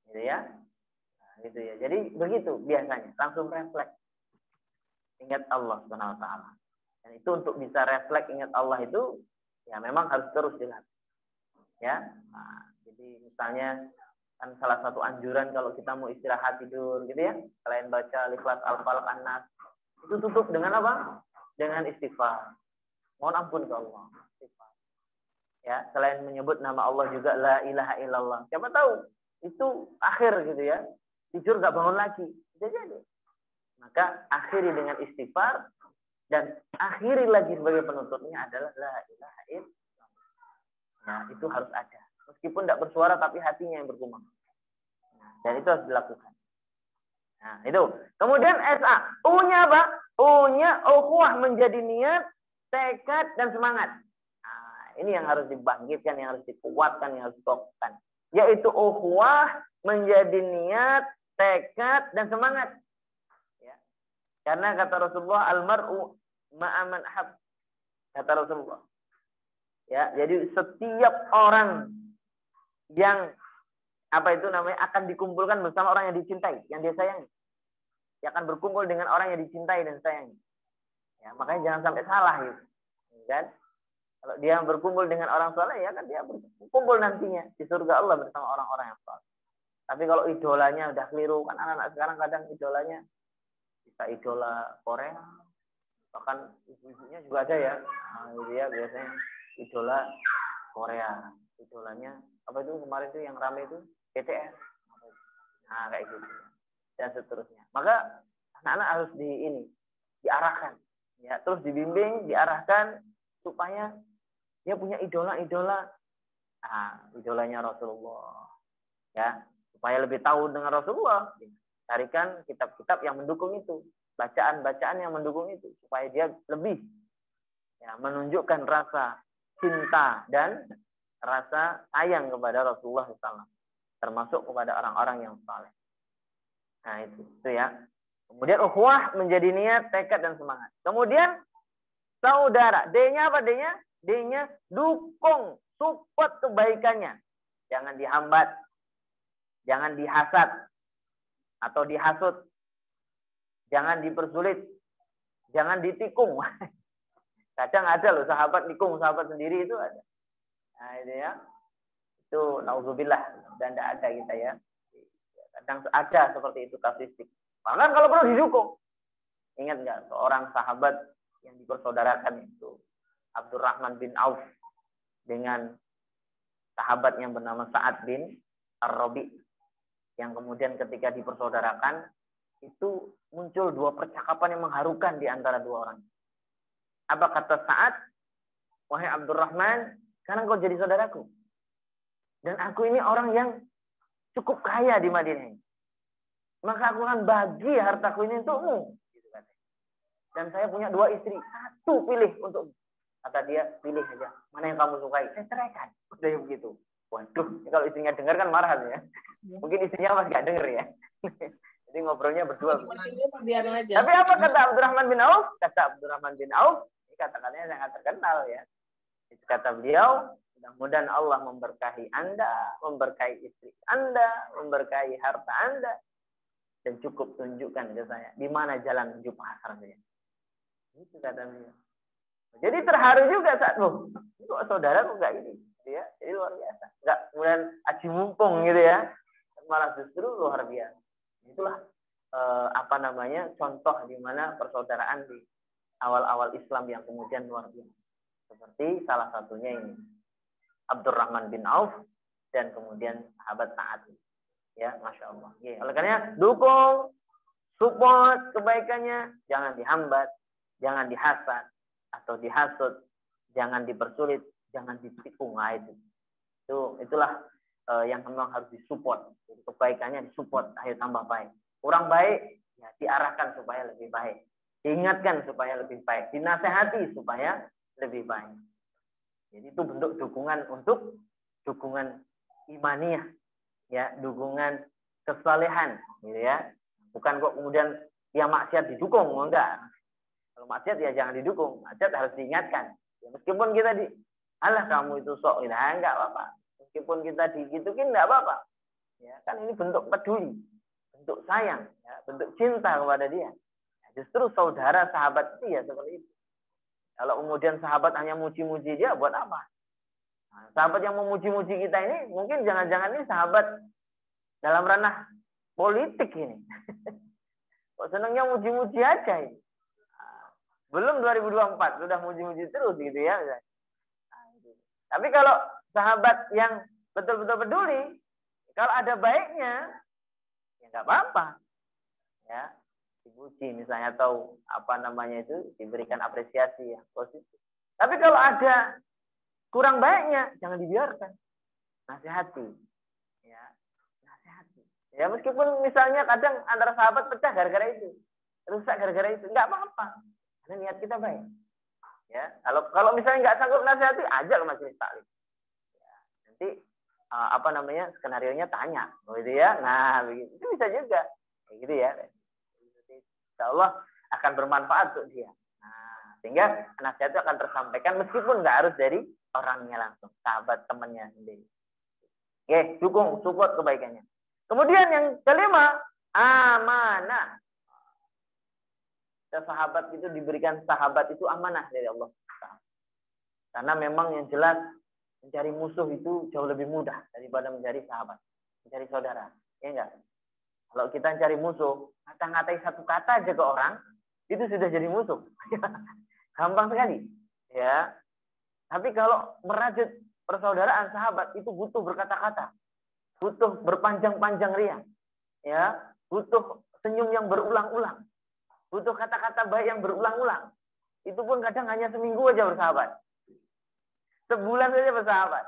Gitu ya. Nah, gitu ya. Jadi begitu biasanya, langsung refleks. ingat Allah Subhanahu wa taala. Dan itu untuk bisa refleks ingat Allah itu ya memang harus terus dilatih. Ya. Nah, jadi misalnya kan salah satu anjuran kalau kita mau istirahat tidur gitu ya, selain baca Al-Ikhlas, Al-Falaq, An-Nas, itu tutup dengan apa? Dengan istighfar. Mohon ampun ke Allah. Istighfar. Ya, selain menyebut nama Allah juga la ilaha illallah. Siapa tahu itu akhir gitu ya. Tidur gak bangun lagi. Bisa jadi. Maka akhiri dengan istighfar dan akhiri lagi sebagai penutupnya adalah la ilaha illallah. Nah, itu harus ada. Meskipun tidak bersuara tapi hatinya yang bergumam. Nah, dan itu harus dilakukan. Nah, itu. Kemudian SA. U-nya apa? U-nya ukhuwah menjadi niat, tekad dan semangat. Nah, ini yang harus dibangkitkan, yang harus dikuatkan, yang harus dikokohkan. Yaitu ukhuwah menjadi niat, tekad dan semangat. Ya. Karena kata Rasulullah, almar'u ma'aman ahab. Kata Rasulullah. Ya, jadi setiap orang yang akan dikumpulkan bersama orang yang dicintai, yang dia sayangi. Dia akan berkumpul dengan orang yang dicintai dan sayangi. Ya, makanya jangan sampai salah gitu. Kan? Kalau dia berkumpul dengan orang saleh ya kan dia berkumpul nantinya di surga Allah bersama orang-orang yang saleh. Tapi kalau idolanya udah keliru, kan anak-anak sekarang kadang idolanya bisa idola Korea, bahkan ibu-ibunya juga ada ya. Nah, dia biasanya idola Korea, idolanya apa itu kemarin itu yang ramai itu BTS. Nah, kayak gitu. Dan seterusnya. Maka anak-anak harus diarahkan, ya, terus dibimbing, diarahkan supaya dia punya idola-idola. Idolanya Rasulullah. Ya, supaya lebih tahu dengan Rasulullah. Carikan kitab-kitab yang mendukung itu, bacaan-bacaan yang mendukung itu supaya dia lebih ya, menunjukkan rasa cinta dan rasa sayang kepada Rasulullah SAW, termasuk kepada orang-orang yang saleh. Nah itu ya. Kemudian ukhuwah menjadi niat, tekad dan semangat. Kemudian saudara, D-nya apa D-nya? D-nya dukung, support kebaikannya. Jangan dihambat, jangan dihasad atau dihasut, jangan dipersulit, jangan ditikung. Kadang ada loh sahabat nikung sahabat sendiri itu ada. Nah itu ya. Itu nauzubillah dan tidak ada kita ya. Kadang ada seperti itu kasuistik. Bahkan kalau perlu didukung. Ingat nggak seorang sahabat yang dipersaudarakan itu Abdurrahman bin Auf dengan sahabat yang bernama Sa'ad bin Ar-Rabi, yang kemudian ketika dipersaudarakan itu muncul dua percakapan yang mengharukan di antara dua orang. Apa kata Sa'ad? Wahai Abdurrahman, sekarang kau jadi saudaraku. Dan aku ini orang yang cukup kaya di Madinah. Maka aku akan bagi hartaku ini untukmu. Dan saya punya 2 istri. 1 pilih untuk. Kata dia, pilih saja. Mana yang kamu sukai? Saya ceraikan. Udah begitu. Waduh, kalau istrinya dengar kan marah ya. Mungkin istrinya masih gak denger ya. Jadi ngobrolnya berdua. Tapi apa kata Abdurrahman bin Auf? Kata Abdurrahman bin Auf, ini kata-katanya sangat terkenal ya. Kata beliau, mudah-mudahan Allah memberkahi Anda, memberkahi istri Anda, memberkahi harta Anda, dan cukup tunjukkan ke saya di mana jalan menuju pasarnya. Itu kata beliau. Jadi terharu juga saat kok saudara kok enggak ini, ya, jadi luar biasa. Enggak kemudian aji mumpung gitu ya, malah justru luar biasa. Itulah contoh di mana persaudaraan di awal-awal Islam yang kemudian luar biasa. Seperti salah satunya ini Abdurrahman bin Auf dan kemudian sahabat Sa'ad. Ya, Masya Allah. Ya, oleh karena dukung, support kebaikannya, jangan dihambat, jangan dihasad atau dihasut, jangan dipersulit, jangan ditikung. Nah, itulah yang memang harus disupport. Jadi kebaikannya disupport, ayo tambah baik. Kurang baik, ya diarahkan supaya lebih baik. Diingatkan supaya lebih baik. Dinasehati supaya lebih baik. Jadi itu bentuk dukungan untuk dukungan imaniyah, ya, dukungan kesalehan, gitu ya. Bukan kok kemudian dia maksiat didukung, enggak. Kalau maksiat ya jangan didukung, maksiat harus diingatkan. Ya, meskipun kita alah kamu itu sok, nah, enggak apa-apa. Meskipun kita digituin enggak apa-apa. Ya, kan ini bentuk peduli, bentuk sayang, ya, bentuk cinta kepada dia. Ya, Justru saudara sahabat itu ya seperti itu. Kalau kemudian sahabat hanya muji-muji dia, buat apa? Nah, sahabat yang memuji-muji kita ini, mungkin jangan-jangan ini sahabat dalam ranah politik ini. Kok senangnya muji-muji aja ini. Nah, belum 2024, sudah muji-muji terus gitu ya. Nah, tapi kalau sahabat yang betul-betul peduli, kalau ada baiknya, ya nggak apa-apa. Ya, dipuji misalnya atau apa namanya itu diberikan apresiasi yang positif. Tapi kalau ada kurang baiknya jangan dibiarkan, nasihati, ya nasihati. Ya meskipun misalnya kadang antara sahabat pecah gara-gara itu, rusak gara-gara itu, nggak apa-apa, karena niat kita baik. Ya kalau misalnya nggak sanggup nasihati, ajak ke majelis taklim. Ya, nanti apa namanya skenario-nya tanya, gitu ya. Nah begitu itu bisa juga, kayak gitu ya. Insya Allah akan bermanfaat untuk dia. Nah, sehingga nasihat itu akan tersampaikan meskipun nggak harus dari orangnya langsung, sahabat temannya sendiri. Oke, dukung, support kebaikannya. Kemudian yang kelima, amanah. Sahabat itu diberikan sahabat itu amanah dari Allah. Karena memang yang jelas mencari musuh itu jauh lebih mudah daripada mencari sahabat, mencari saudara. Ya enggak? Kalau kita cari musuh, ngata-ngatai satu kata aja ke orang, itu sudah jadi musuh. Gampang sekali. Ya. Tapi kalau merajut persaudaraan sahabat, itu butuh berkata-kata. Butuh berpanjang-panjang riang. Ya. Butuh senyum yang berulang-ulang. Butuh kata-kata baik yang berulang-ulang. Itu pun kadang hanya seminggu aja bersahabat. Sebulan saja bersahabat.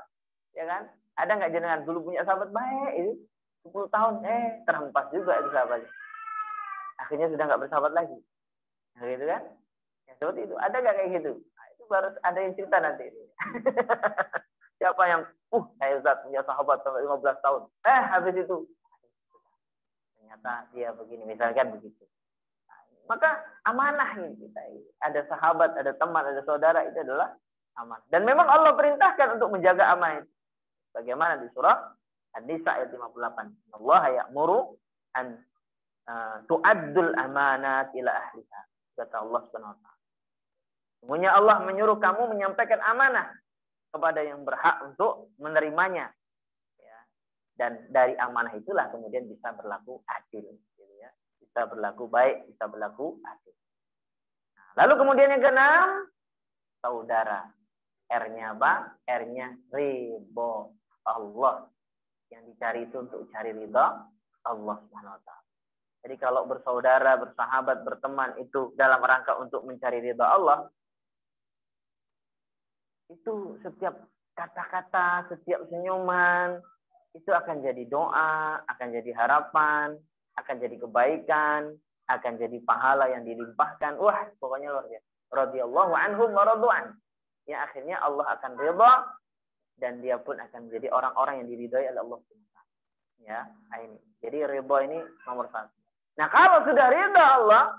Ya kan? Ada nggak jenengan dulu punya sahabat baik itu? 10 tahun, terhempas juga itu sahabatnya. Akhirnya sudah nggak bersahabat lagi. Nah, gitu kan? Ya, seperti itu. Ada nggak kayak gitu? Nah, itu baru ada yang cerita nanti. Siapa yang, saya Ustaz punya sahabat sampai 15 tahun. Habis itu. Ternyata dia begini, misalkan begitu. Nah, maka amanah ini kita. Ada sahabat, ada teman, ada saudara, itu adalah amanah. Dan memang Allah perintahkan untuk menjaga amanah itu. Bagaimana di surah An-Nisa ayat 58. Allah ya'muru an tu'addul amanat ila ahliha. Kata Allah Subhanahu wa taala. Sesungguhnya Allah menyuruh kamu menyampaikan amanah kepada yang berhak untuk menerimanya. Ya. Dan dari amanah itulah kemudian bisa berlaku adil, gitu ya. Bisa berlaku baik, bisa berlaku adil. Nah, lalu kemudian yang keenam, saudara. R-nya apa? R-nya ridho Allah. Yang dicari itu untuk cari ridha Allah Subhanahu wa taala. Jadi kalau bersaudara, bersahabat, berteman itu dalam rangka untuk mencari ridha Allah, itu setiap kata-kata, setiap senyuman itu akan jadi doa, akan jadi harapan, akan jadi kebaikan, akan jadi pahala yang dilimpahkan. Wah, pokoknya luar biasa. Radhiyallahu anhum wa radu'an. Ya akhirnya Allah akan ridha dan dia pun akan menjadi orang-orang yang diridhai oleh Allah. Ya, ini. Jadi ridha ini nomor 1. Nah, kalau sudah ridha Allah,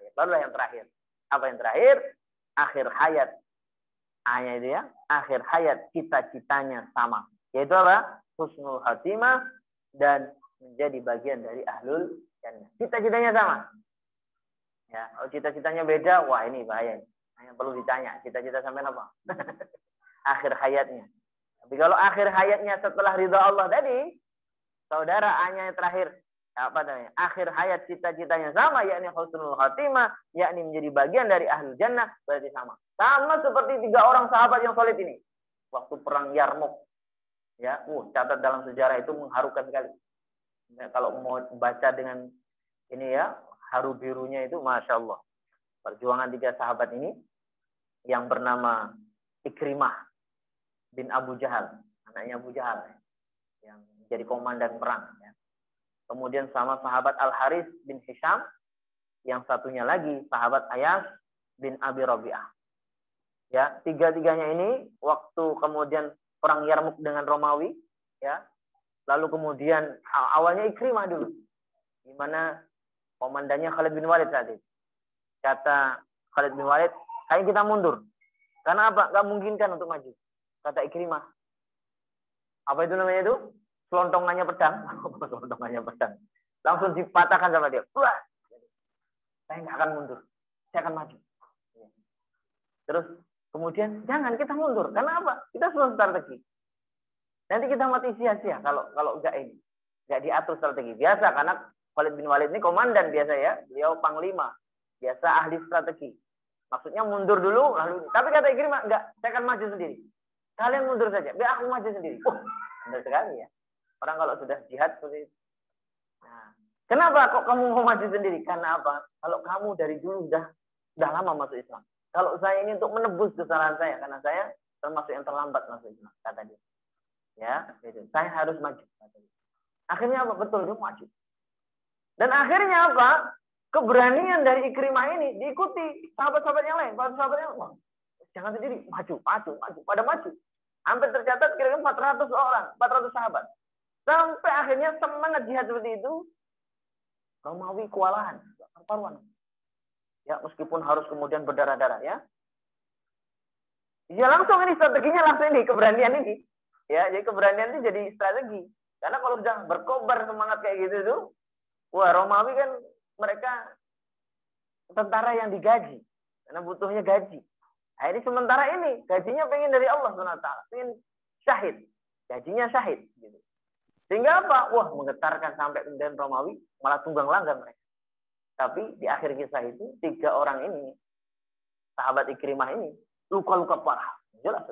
ya barulah yang terakhir. Apa yang terakhir? Akhir hayat. Itu ya. Akhir hayat cita-citanya sama. Yaitu apa? Husnul khatimah dan menjadi bagian dari ahlul jannah. Cita-citanya sama. Ya, kalau cita-citanya beda, wah ini bahaya. Hanya perlu ditanya, cita-cita sampai apa? Akhir hayatnya. Tapi kalau akhir hayatnya setelah ridha Allah tadi, saudara A-nya yang terakhir, apa namanya? Akhir hayat cita-citanya sama, yakni husnul khatimah, yakni menjadi bagian dari ahlul jannah, berarti sama. Sama seperti 3 orang sahabat yang solid ini. Waktu perang Yarmuk. Ya, catat dalam sejarah itu mengharukan sekali. Ya, kalau mau baca dengan ini ya, haru birunya itu, Masya Allah. Perjuangan 3 sahabat ini, yang bernama Ikrimah bin Abu Jahal, anaknya Abu Jahal, yang jadi komandan perang. Ya. Kemudian sama sahabat Al-Haris bin Hisham, yang satunya lagi sahabat Ayas bin Abi Rabi'ah. Ya, 3-tiganya ini waktu kemudian perang Yarmuk dengan Romawi, ya. Lalu kemudian awalnya Ikrimah dulu, di mana komandannya Khalid bin Walid saat itu. Kata Khalid bin Walid, "Ayo kita mundur." Karena apa? Gak mungkinkan untuk maju. Kata Ikrimah. Apa itu namanya itu? Selontongannya pedang. Selontongannya pedang. Langsung dipatahkan sama dia. Wah. saya nggak akan mundur, saya akan maju. Terus kemudian jangan kita mundur, karena apa? Kita sudah strategi. Nanti kita mati sia-sia kalau nggak diatur strategi. Biasa karena Khalid bin Walid ini komandan biasa ya, beliau panglima, biasa ahli strategi. Maksudnya mundur dulu, lalu. Tapi kata Ikrimah, enggak, saya akan maju sendiri. Kalian mundur saja, biar aku maju sendiri. Benar sekali ya. Orang kalau sudah jihad seperti itu. Nah, kenapa kok kamu mau maju sendiri? Karena apa? Kalau kamu dari dulu sudah lama masuk Islam. Kalau saya ini untuk menebus kesalahan saya, karena saya termasuk yang terlambat masuk Islam, kata dia. Ya, gitu. Saya harus maju. Kata dia. Akhirnya apa? Betul, dia maju. Dan akhirnya apa? Keberanian dari Ikrimah ini diikuti sahabat-sahabat yang lain. Sahabat yang lain, jangan sendiri, maju, pada maju. Hampir tercatat kira-kira 400 orang, 400 sahabat. Sampai akhirnya semangat jihad seperti itu, Romawi kewalahan, perparuan. Ya, meskipun harus kemudian berdarah-darah ya. Ya langsung ini strateginya langsung ini, keberanian ini. Ya, jadi keberanian ini jadi strategi. Karena kalau sudah berkobar semangat kayak gitu tuh, wah Romawi kan mereka tentara yang digaji. Karena butuhnya gaji. Nah ini sementara ini, gajinya pengen dari Allah SWT. Pengen syahid. Gajinya syahid. Gitu. Sehingga apa? Wah menggetarkan sampai kemudian Romawi malah tunggang langgang mereka. Tapi di akhir kisah itu, 3 orang ini, sahabat Ikrimah ini, luka-luka parah. Jelas.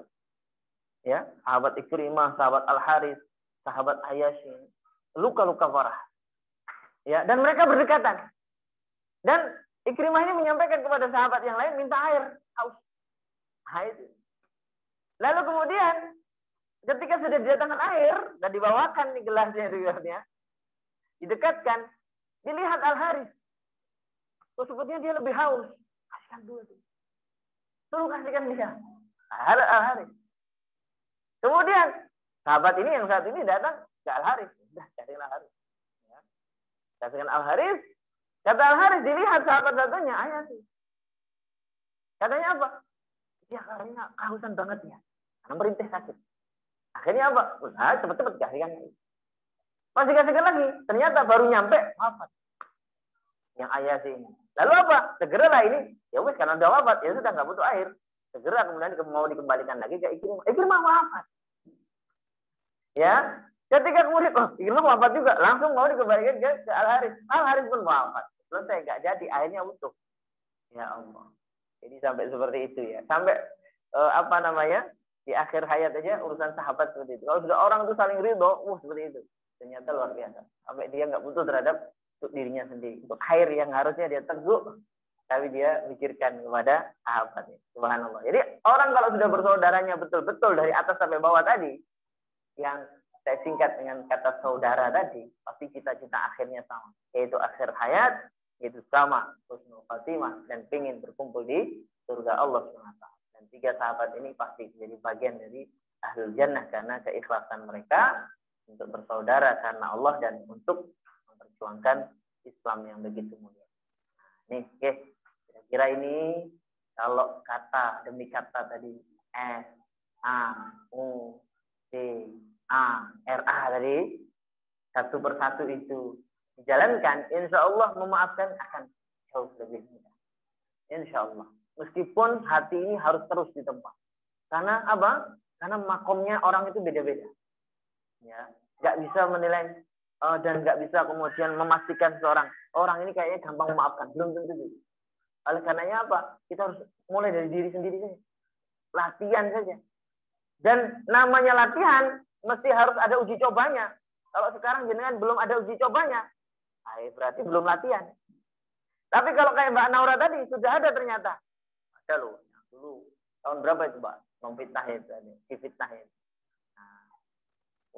Ya, sahabat Ikrimah, sahabat Al-Haris, sahabat Ayasin, luka-luka parah. Ya, dan mereka berdekatan. Dan Ikrimah ini menyampaikan kepada sahabat yang lain minta air, haus. Lalu kemudian ketika sudah didatangkan air dan dibawakan di gelasnya, didekatkan, dilihat Al-Haris. Terus sepertinya dia lebih haus. Kasihkan dulu tuh. Suruh kasihkan dia. Al-Haris. Kemudian sahabat ini yang saat ini datang ke Al-Haris. Sudah kasihkan Al-Haris. Ya. Kasihkan Al-Haris. Kata Al-Haris dilihat sahabat satunya, ayat sih. Katanya apa? Ya karena kehausan banget ya. Karena merintih sakit. Akhirnya apa? Nah, cepet-cepet kasihkan lagi. Masih kasihkan lagi. Ternyata baru nyampe wafat. Yang ayah sih ini. Lalu apa? Segeralah ini. Ya wes karena udah wafat. Ya sudah nggak butuh air. Segera kemudian mau dikembalikan lagi ke Ikrimah. Ikrimah wafat. Ya. Ketika kemudian, Ikrimah wafat juga. Langsung mau dikembalikan ke Al-Haris. Al-Haris pun wafat. Selesai. Nggak jadi. Akhirnya utuh. Ya Allah. Jadi sampai seperti itu ya. Sampai di akhir hayat aja urusan sahabat seperti itu. Kalau sudah orang itu saling ridho, seperti itu. Ternyata luar biasa. Sampai dia nggak butuh terhadap untuk dirinya sendiri. Untuk khair yang harusnya dia teguk, tapi dia mikirkan kepada sahabatnya. Subhanallah. Jadi orang kalau sudah bersaudaranya betul-betul dari atas sampai bawah tadi, yang saya singkat dengan kata saudara tadi, pasti cita-cita akhirnya sama. Yaitu akhir hayat, yaitu sama. Husnul Khatimah, dan ingin berkumpul di surga Allah SWT. Dan 3 sahabat ini pasti menjadi bagian dari Ahlul Jannah karena keikhlasan mereka untuk bersaudara karena Allah dan untuk memperjuangkan Islam yang begitu mulia. Nih, kira-kira ini kalau kata demi kata tadi S, A, U, C, A, R, A tadi satu persatu itu dijalankan, insya Allah memaafkan akan jauh lebih mudah. Insya Allah. Meskipun hati ini harus terus ditempa. Karena apa? Karena makomnya orang itu beda-beda. Ya, nggak bisa menilai dan nggak bisa kemudian memastikan seorang orang ini kayaknya gampang memaafkan. Belum tentu. Oleh karenanya apa? Kita harus mulai dari diri sendiri saja. Latihan saja. Dan namanya latihan mesti harus ada uji cobanya. Kalau sekarang jenengan belum ada uji cobanya, berarti belum latihan. Tapi kalau kayak Mbak Naura tadi sudah ada ternyata. Ada loh, dulu tahun berapa itu Mbak? Memfitnahin, difitnahin. Nah,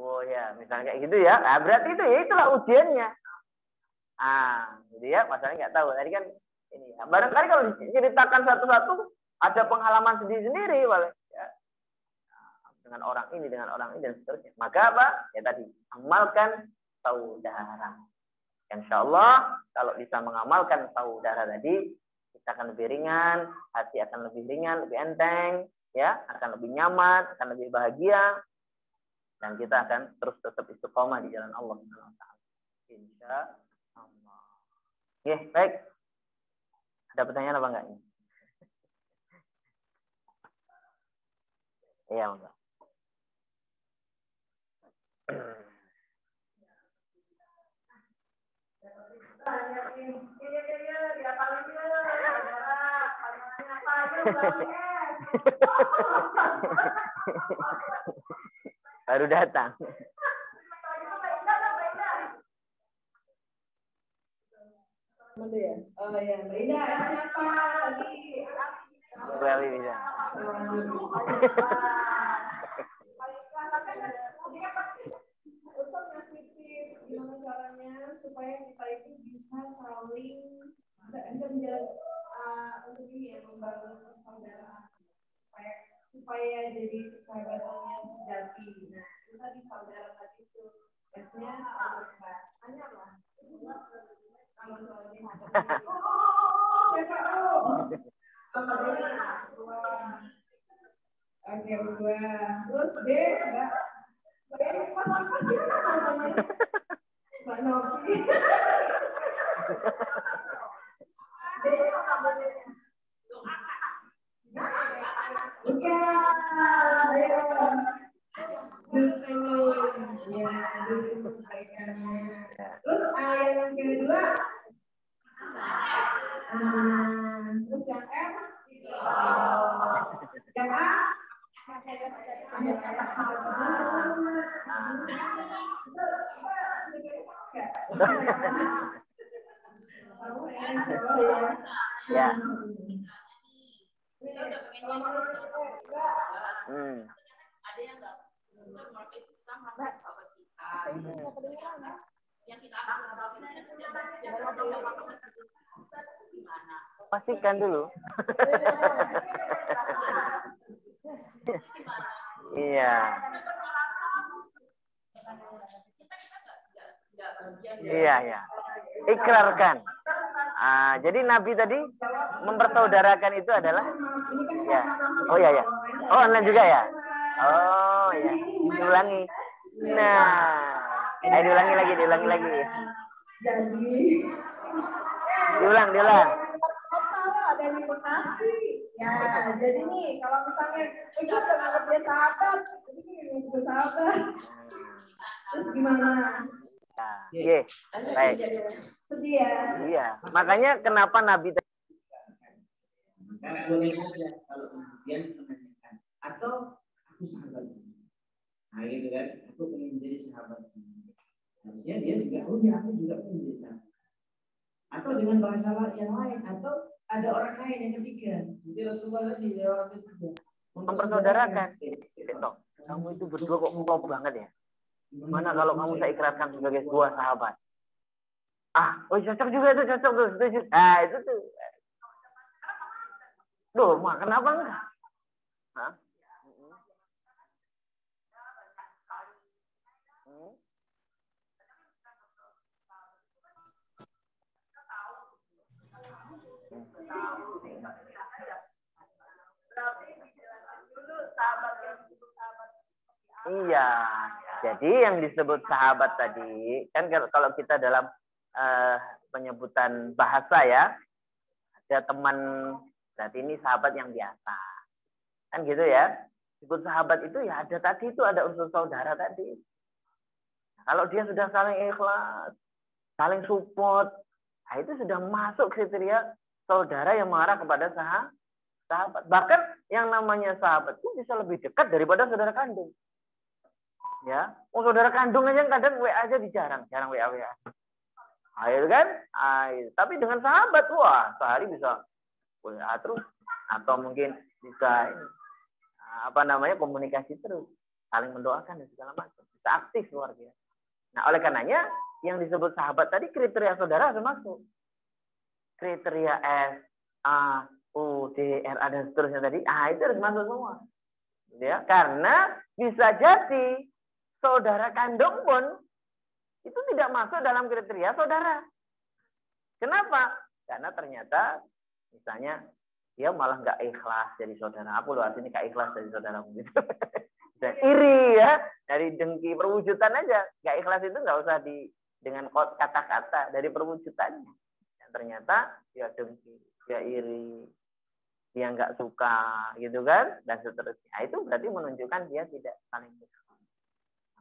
oh ya, misalnya kayak gitu ya. Nah, berarti itu ya itulah ujiannya. Jadi ya, masalahnya nggak tahu. Tadi kan ini ya. Barangkali kalau diceritakan satu-satu ada pengalaman sendiri-sendiri, ya. Dengan orang ini dan seterusnya. Maka apa? Ya tadi amalkan saudara. Insya Allah kalau bisa mengamalkan saudara tadi, kita akan lebih ringan, hati akan lebih ringan, lebih enteng, ya, akan lebih nyaman, akan lebih bahagia, dan kita akan terus tetap istiqomah di jalan Allah Subhanahu wa taala. Insya Allah. Oke, baik. Ada pertanyaan apa enggak? Iya, enggak. Baru datang. Mana ya? Oh ya, Rida, siapa lagi? Berarti bisa. Ustaz ngasih tips gimana caranya supaya kita itu bisa saling bisa menjaga untuk ini ya, membangun persaudaraan supaya jadi persahabatan yang sejati. Nah, itu tadi saudara tadi itu biasanya tanya lah. Kalau soalnya siapa? Oke, dua. Terus D enggak? Pas gimana namanya? Mbak Novi. D apa namanya? Bukan. Ayo. Betul. Ya, dulu kebaikannya. Terus yang kedua. Terus yang M. Yang A. Ya. Ada yang enggak kita merasa sahabat kita. Yang kita gimana? Pastikan dulu. Iya. Iya, ya. Ikrarkan. Jadi Nabi tadi mempersaudarakan itu adalah ya. Oh ya ya. Oh online juga ya. Oh ya. Diulangi. Nah, diulangi lagi. Jadi Diulang. ada di Bekasi. Ya, jadi nih kalau misalnya ikut dengan dia sahabat, ini juga sahabat. Terus gimana? Oke, baik. Sedih ya? Iya. Makanya kenapa Nabi Karena boleh saja kalau kemudian menanyakan atau aku sahabat. Nah gitu kan, aku ingin menjadi sahabat. Harusnya dia juga, oh ya aku juga ingin menjadi sahabat. Atau dengan bahasa yang lain, atau ada orang lain yang ketiga. Jadi Rasulullah tadi ada orang ketiga. mempersaudarakan. Kamu itu berdua kok klop banget ya. Gimana kalau kamu saya ikrarkan sebagai sebuah sahabat? Oh cocok juga tuh, setuju. Itu tuh. Duh, kenapa enggak? Hah? Iya, jadi yang disebut sahabat tadi kan kalau kita dalam penyebutan bahasa ya, ada teman, berarti ini sahabat yang biasa, kan gitu ya. Disebut sahabat itu ya ada tadi itu ada unsur saudara tadi. Nah, kalau dia sudah saling ikhlas, saling support, nah itu sudah masuk kriteria saudara yang mengarah kepada sahabat. Bahkan yang namanya sahabat itu bisa lebih dekat daripada saudara kandung. Ya, saudara kandung aja kadang WA aja jarang WA. Nah, itu kan? Tapi dengan sahabat, wah, sehari bisa WA terus atau mungkin bisa komunikasi terus, saling mendoakan dan segala macam. Bisa aktif luar biasa. Nah, oleh karenanya yang disebut sahabat tadi kriteria saudara harus masuk. Kriteria S, A, U, D, R, A dan seterusnya tadi, itu harus masuk semua. Ya, karena bisa jadi saudara kandung pun itu tidak masuk dalam kriteria saudara. Kenapa? Karena ternyata misalnya dia malah nggak ikhlas jadi saudara. Aku loh artinya nggak ikhlas jadi saudara gitu. Dan iri ya, dari dengki perwujudan aja. Nggak ikhlas itu nggak usah dengan kata-kata dari perwujudannya. Dan ternyata dia dengki, dia iri, dia nggak suka, gitu kan, dan seterusnya. Itu berarti menunjukkan dia tidak saling bersahabat.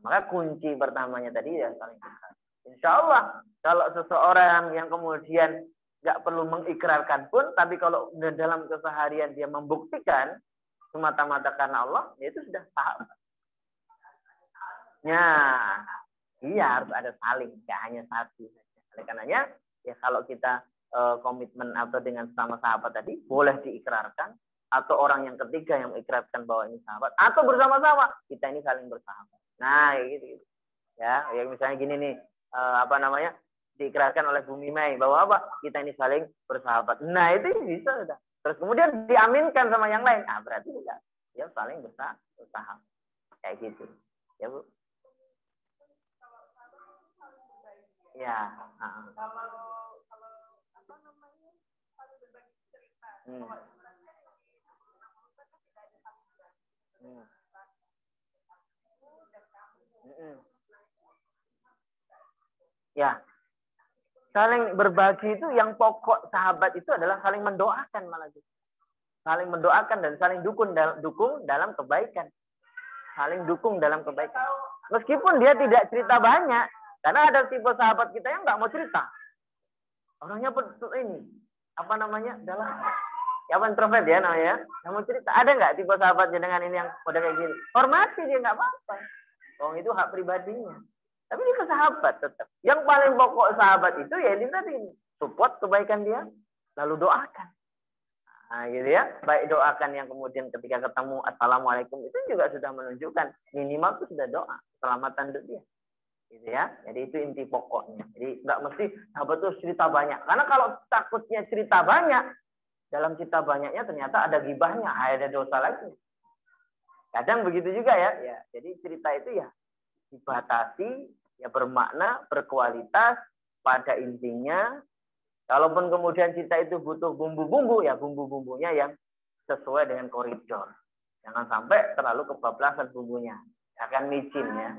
Maka kunci pertamanya tadi ya saling bersahabat. Insya Allah kalau seseorang yang kemudian nggak perlu mengikrarkan pun, tapi kalau dalam keseharian dia membuktikan semata-mata karena Allah, ya itu sudah sahabat. Ya, iya harus ada saling, nggak hanya satu. Oleh karenanya, ya kalau kita komitmen atau dengan sama sahabat tadi, boleh diikrarkan, atau orang yang ketiga yang mengikrarkan bahwa ini sahabat, atau bersama-sama kita ini saling bersahabat. Nah, gitu. Ya, misalnya gini nih, diikrarkan oleh Bumi Mei bahwa apa? Kita ini saling bersahabat. Nah, itu bisa sudah. Terus kemudian diaminkan sama yang lain. Ah, berarti juga ya saling bersahabat. Kayak gitu. Ya, Bu. Ya. Ya, saling berbagi itu yang pokok sahabat itu adalah saling mendoakan malah gitu. Saling mendoakan dan saling dukung dalam kebaikan. Saling dukung dalam kebaikan. Meskipun dia tidak cerita banyak, karena ada tipe sahabat kita yang nggak mau cerita. Orangnya ini adalah introvert ya namanya. Nggak mau cerita. Ada nggak tipe sahabat dengan ini yang udah kayak gini? Hormati dia nggak apa-apa. Itu hak pribadinya. Tapi dia sahabat tetap. Yang paling pokok sahabat itu ya ini tadi, support kebaikan dia, lalu doakan. Nah, gitu ya. Baik doakan yang kemudian ketika ketemu assalamualaikum itu juga sudah menunjukkan minimal itu sudah doa keselamatan untuk dia. Gitu ya. Jadi itu inti pokoknya. Jadi nggak mesti sahabat itu cerita banyak. Karena kalau takutnya cerita banyak, dalam cerita banyaknya ternyata ada gibahnya, ada dosa lagi. Kadang begitu juga ya. Jadi cerita itu ya dibatasi, ya bermakna, berkualitas, pada intinya. Kalaupun kemudian cerita itu butuh bumbu-bumbu, ya bumbu-bumbunya yang sesuai dengan koridor. Jangan sampai terlalu kebablasan bumbunya. Akan micin ya.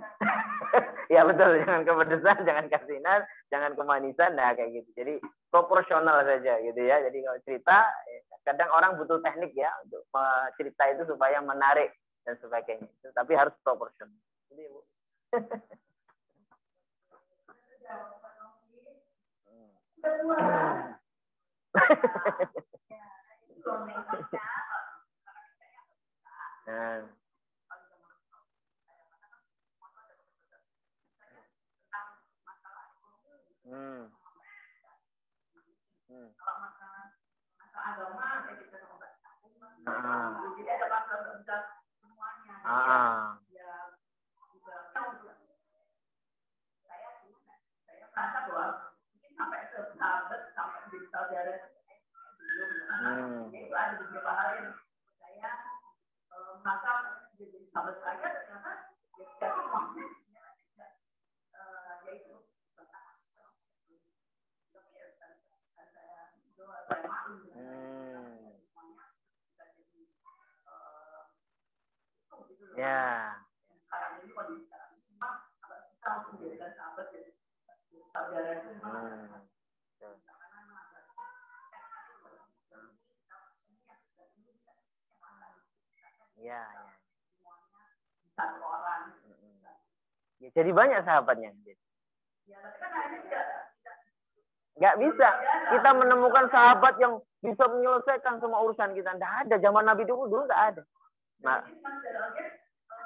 Ya betul, jangan kepedesan, jangan kasinan, jangan kemanisan, nah kayak gitu. Jadi proporsional saja gitu ya. Jadi kalau cerita, kadang orang butuh teknik ya untuk cerita itu supaya menarik dan sebagainya. Tapi harus proporsional. Jadi, Bu. Ya. Ya. Ya, jadi banyak sahabatnya. Nggak bisa kita menemukan sahabat yang bisa menyelesaikan semua urusan kita. Nggak ada. Zaman Nabi dulu nggak ada. Nah,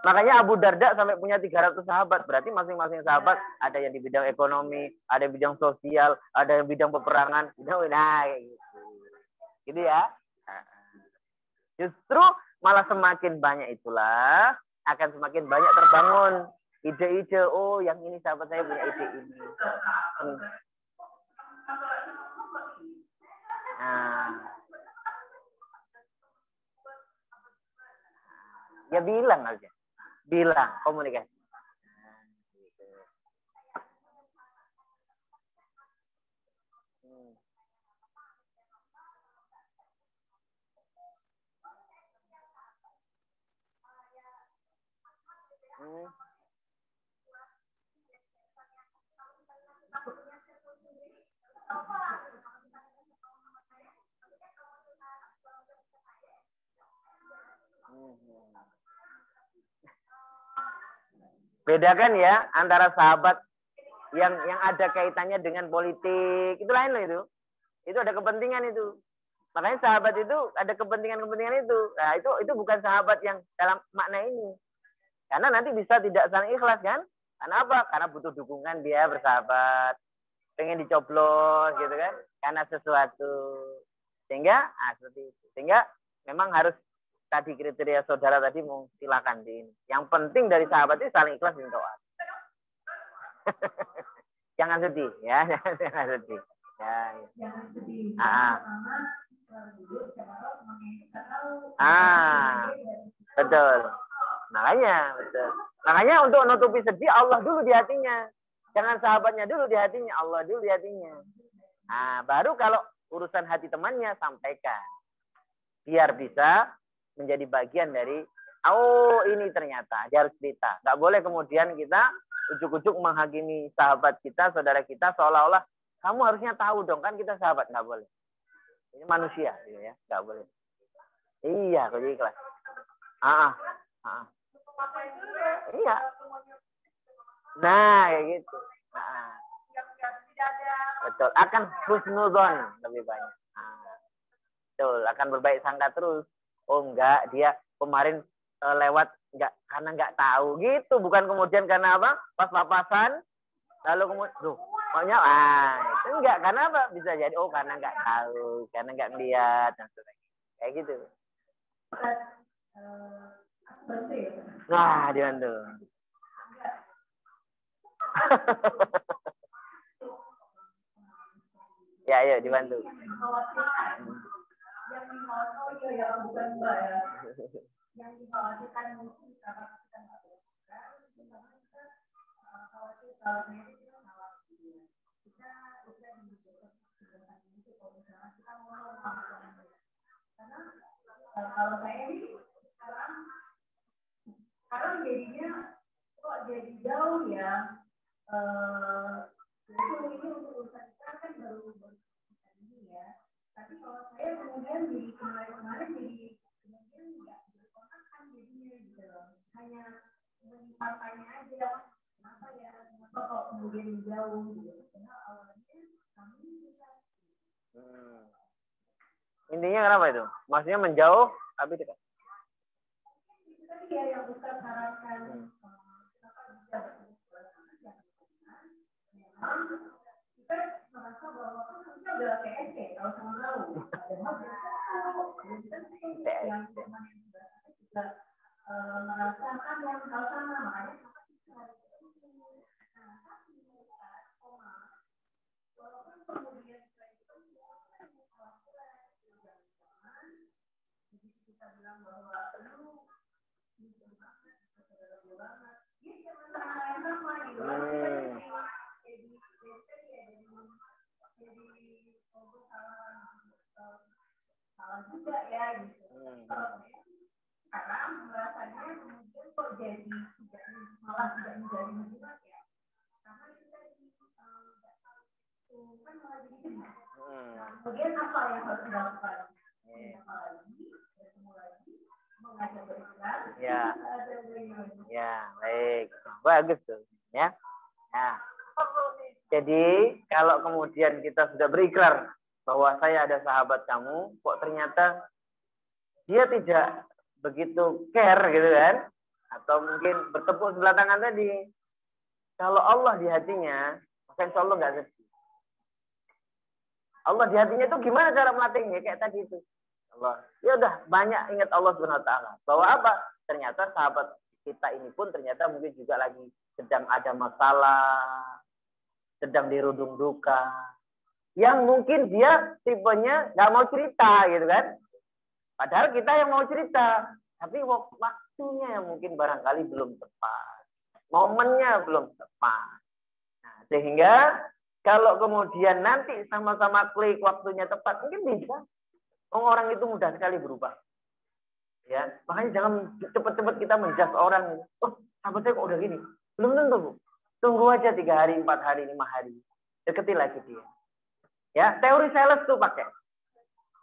makanya Abu Darda sampai punya 300 sahabat. Berarti masing-masing sahabat ada yang di bidang ekonomi, ada yang bidang sosial, ada yang bidang peperangan. Nah, gitu ya. Justru malah semakin banyak itulah akan semakin banyak terbangun ide-ide. Oh, yang ini sahabat saya punya ide ini. Nah, ya bilang aja, bilang komunikasi. Bedakan ya antara sahabat yang ada kaitannya dengan politik, itu lain loh itu. Itu ada kepentingan itu. Makanya sahabat itu ada kepentingan-kepentingan itu. Nah, itu bukan sahabat yang dalam makna ini. Karena nanti bisa tidak saling ikhlas kan? Karena apa? Karena butuh dukungan dia bersahabat. Pengen dicoblos gitu kan? Karena sesuatu. Sehingga seperti itu. Sehingga memang harus tadi kriteria saudara tadi mau silakan di ini. Yang penting dari sahabat itu saling ikhlas dan doa. Jangan sedih ya, jangan sedih. Ya, ya. Jangan sedih. Betul. Makanya untuk nutupi sedih Allah dulu di hatinya. Jangan sahabatnya dulu di hatinya, Allah dulu di hatinya. Nah, baru kalau urusan hati temannya sampaikan. Biar bisa menjadi bagian dari, oh ini ternyata, dia harus cerita. Nggak boleh kemudian kita ujuk-ujuk menghakimi sahabat kita, saudara kita, seolah-olah kamu harusnya tahu dong, kan kita sahabat. Nggak boleh. Ini manusia, ya, nggak boleh. Iya, kalau ikhlas. Iya. Nah, kayak gitu. Betul. Akan husnudzon lebih banyak. Betul. Akan berbaik sangka terus. Oh enggak, dia kemarin lewat enggak karena enggak tahu gitu, bukan kemudian karena apa? Pas papasan lalu kemudian pokoknya itu enggak, karena apa? Bisa jadi karena enggak tahu, karena enggak melihat dan sebagainya. Kayak gitu. Nah, dibantu. Ya, ayo dibantu. Yang dikhawatirkan mungkin karena kita nggak bergerak, khawatir kalau kita udah menunjukkan kegiatan itu kalau misalnya kita ngomong karena kalau saya ini sekarang jadinya kok jadi jauh ya, itu ini untuk urusan kita kan baru ini ya, tapi kalau saya kemudian di kemarin jadi kemudian nggak berkontakkan jadinya gitu, hanya partainya aja, kenapa ya, kenapa kok kemudian jauh gitu, karena awalnya kami bisa. Intinya kenapa itu? Maksudnya menjauh tapi dekat. Itu tadi ya yang Ustaz sarankan, kenapa bisa memang kita merasa bahwa kan harusnya udah PSK kalau sama tahu ada yang teman yang juga merasakan yang hal sama, makanya walaupun kemudian kita bilang bahwa lu bisa banget, bisa banget, dia jangan sama gitu. Salah juga ya gitu. Karena merasanya kemudian kok jadi malah tidak menjadi hubungan ya. Karena kita kan malah jadi kenal. Kemudian apa yang harus dilakukan? Apalagi ketemu lagi mengajak berikrar. Ya, baik, bagus tuh, ya. Nah, jadi kalau kemudian kita sudah berikrar bahwa saya ada sahabat kamu, kok ternyata dia tidak begitu care gitu kan, atau mungkin bertepuk sebelah tangan tadi. Kalau Allah di hatinya, maka insya Allah nggak sedih. Allah di hatinya itu gimana cara melatihnya? Kayak tadi itu. Allah, ya udah banyak ingat Allah Subhanahu wa taala. Bahwa apa? Ternyata sahabat kita ini pun ternyata mungkin juga lagi sedang ada masalah, sedang dirundung duka, yang mungkin dia tipenya nggak mau cerita gitu kan. Padahal kita yang mau cerita, tapi waktunya yang mungkin barangkali belum tepat, momennya belum tepat. Nah, sehingga kalau kemudian nanti sama-sama klik waktunya tepat, mungkin bisa. Orang itu mudah sekali berubah. Ya, makanya jangan cepat-cepat kita menjudge orang. Oh, sahabat saya kok udah gini. Belum tentu, Bu. Tunggu aja 3 hari, 4 hari, 5 hari. Deketi lagi dia. Ya, teori sales tuh pakai.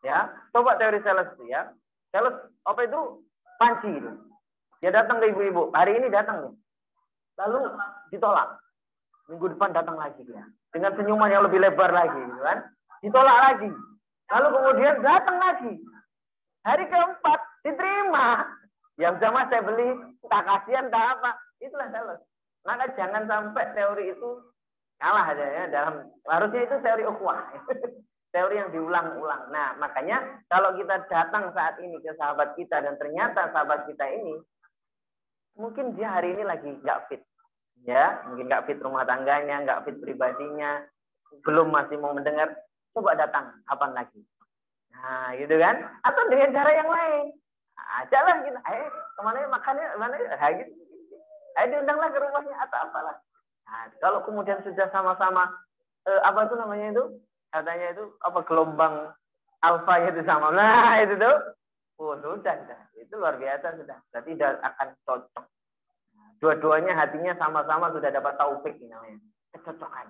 Ya, coba teori sales tuh ya. Sales apa itu? panci itu. Dia datang ke ibu-ibu, hari ini datang nih. Lalu ditolak. Minggu depan datang lagi dia. Dengan senyuman yang lebih lebar lagi, gitu kan? Ditolak lagi. Lalu kemudian datang lagi. Hari keempat diterima. Yang sama saya beli, tak kasihan, tak apa. Itulah sales. Maka jangan sampai teori itu kalah aja ya. Harusnya itu teori ukhuwah. Teori yang diulang-ulang. Nah, makanya kalau kita datang saat ini ke sahabat kita dan ternyata sahabat kita ini mungkin dia hari ini lagi nggak fit, ya, mungkin nggak fit rumah tangganya, nggak fit pribadinya, belum masih mau mendengar, coba datang kapan lagi. Nah, gitu kan? Atau dengan cara yang lain. Ajalah kita, kemana makannya, mana, gitu. Diundanglah ke rumahnya atau apalah. Nah, kalau kemudian sudah sama-sama apa itu namanya itu? Katanya itu apa gelombang alfa itu sama. Nah, itu tuh. Oh, sudah. Itu luar biasa sudah. Berarti sudah akan cocok. Dua-duanya hatinya sama-sama sudah dapat taufik namanya. Kecocokan.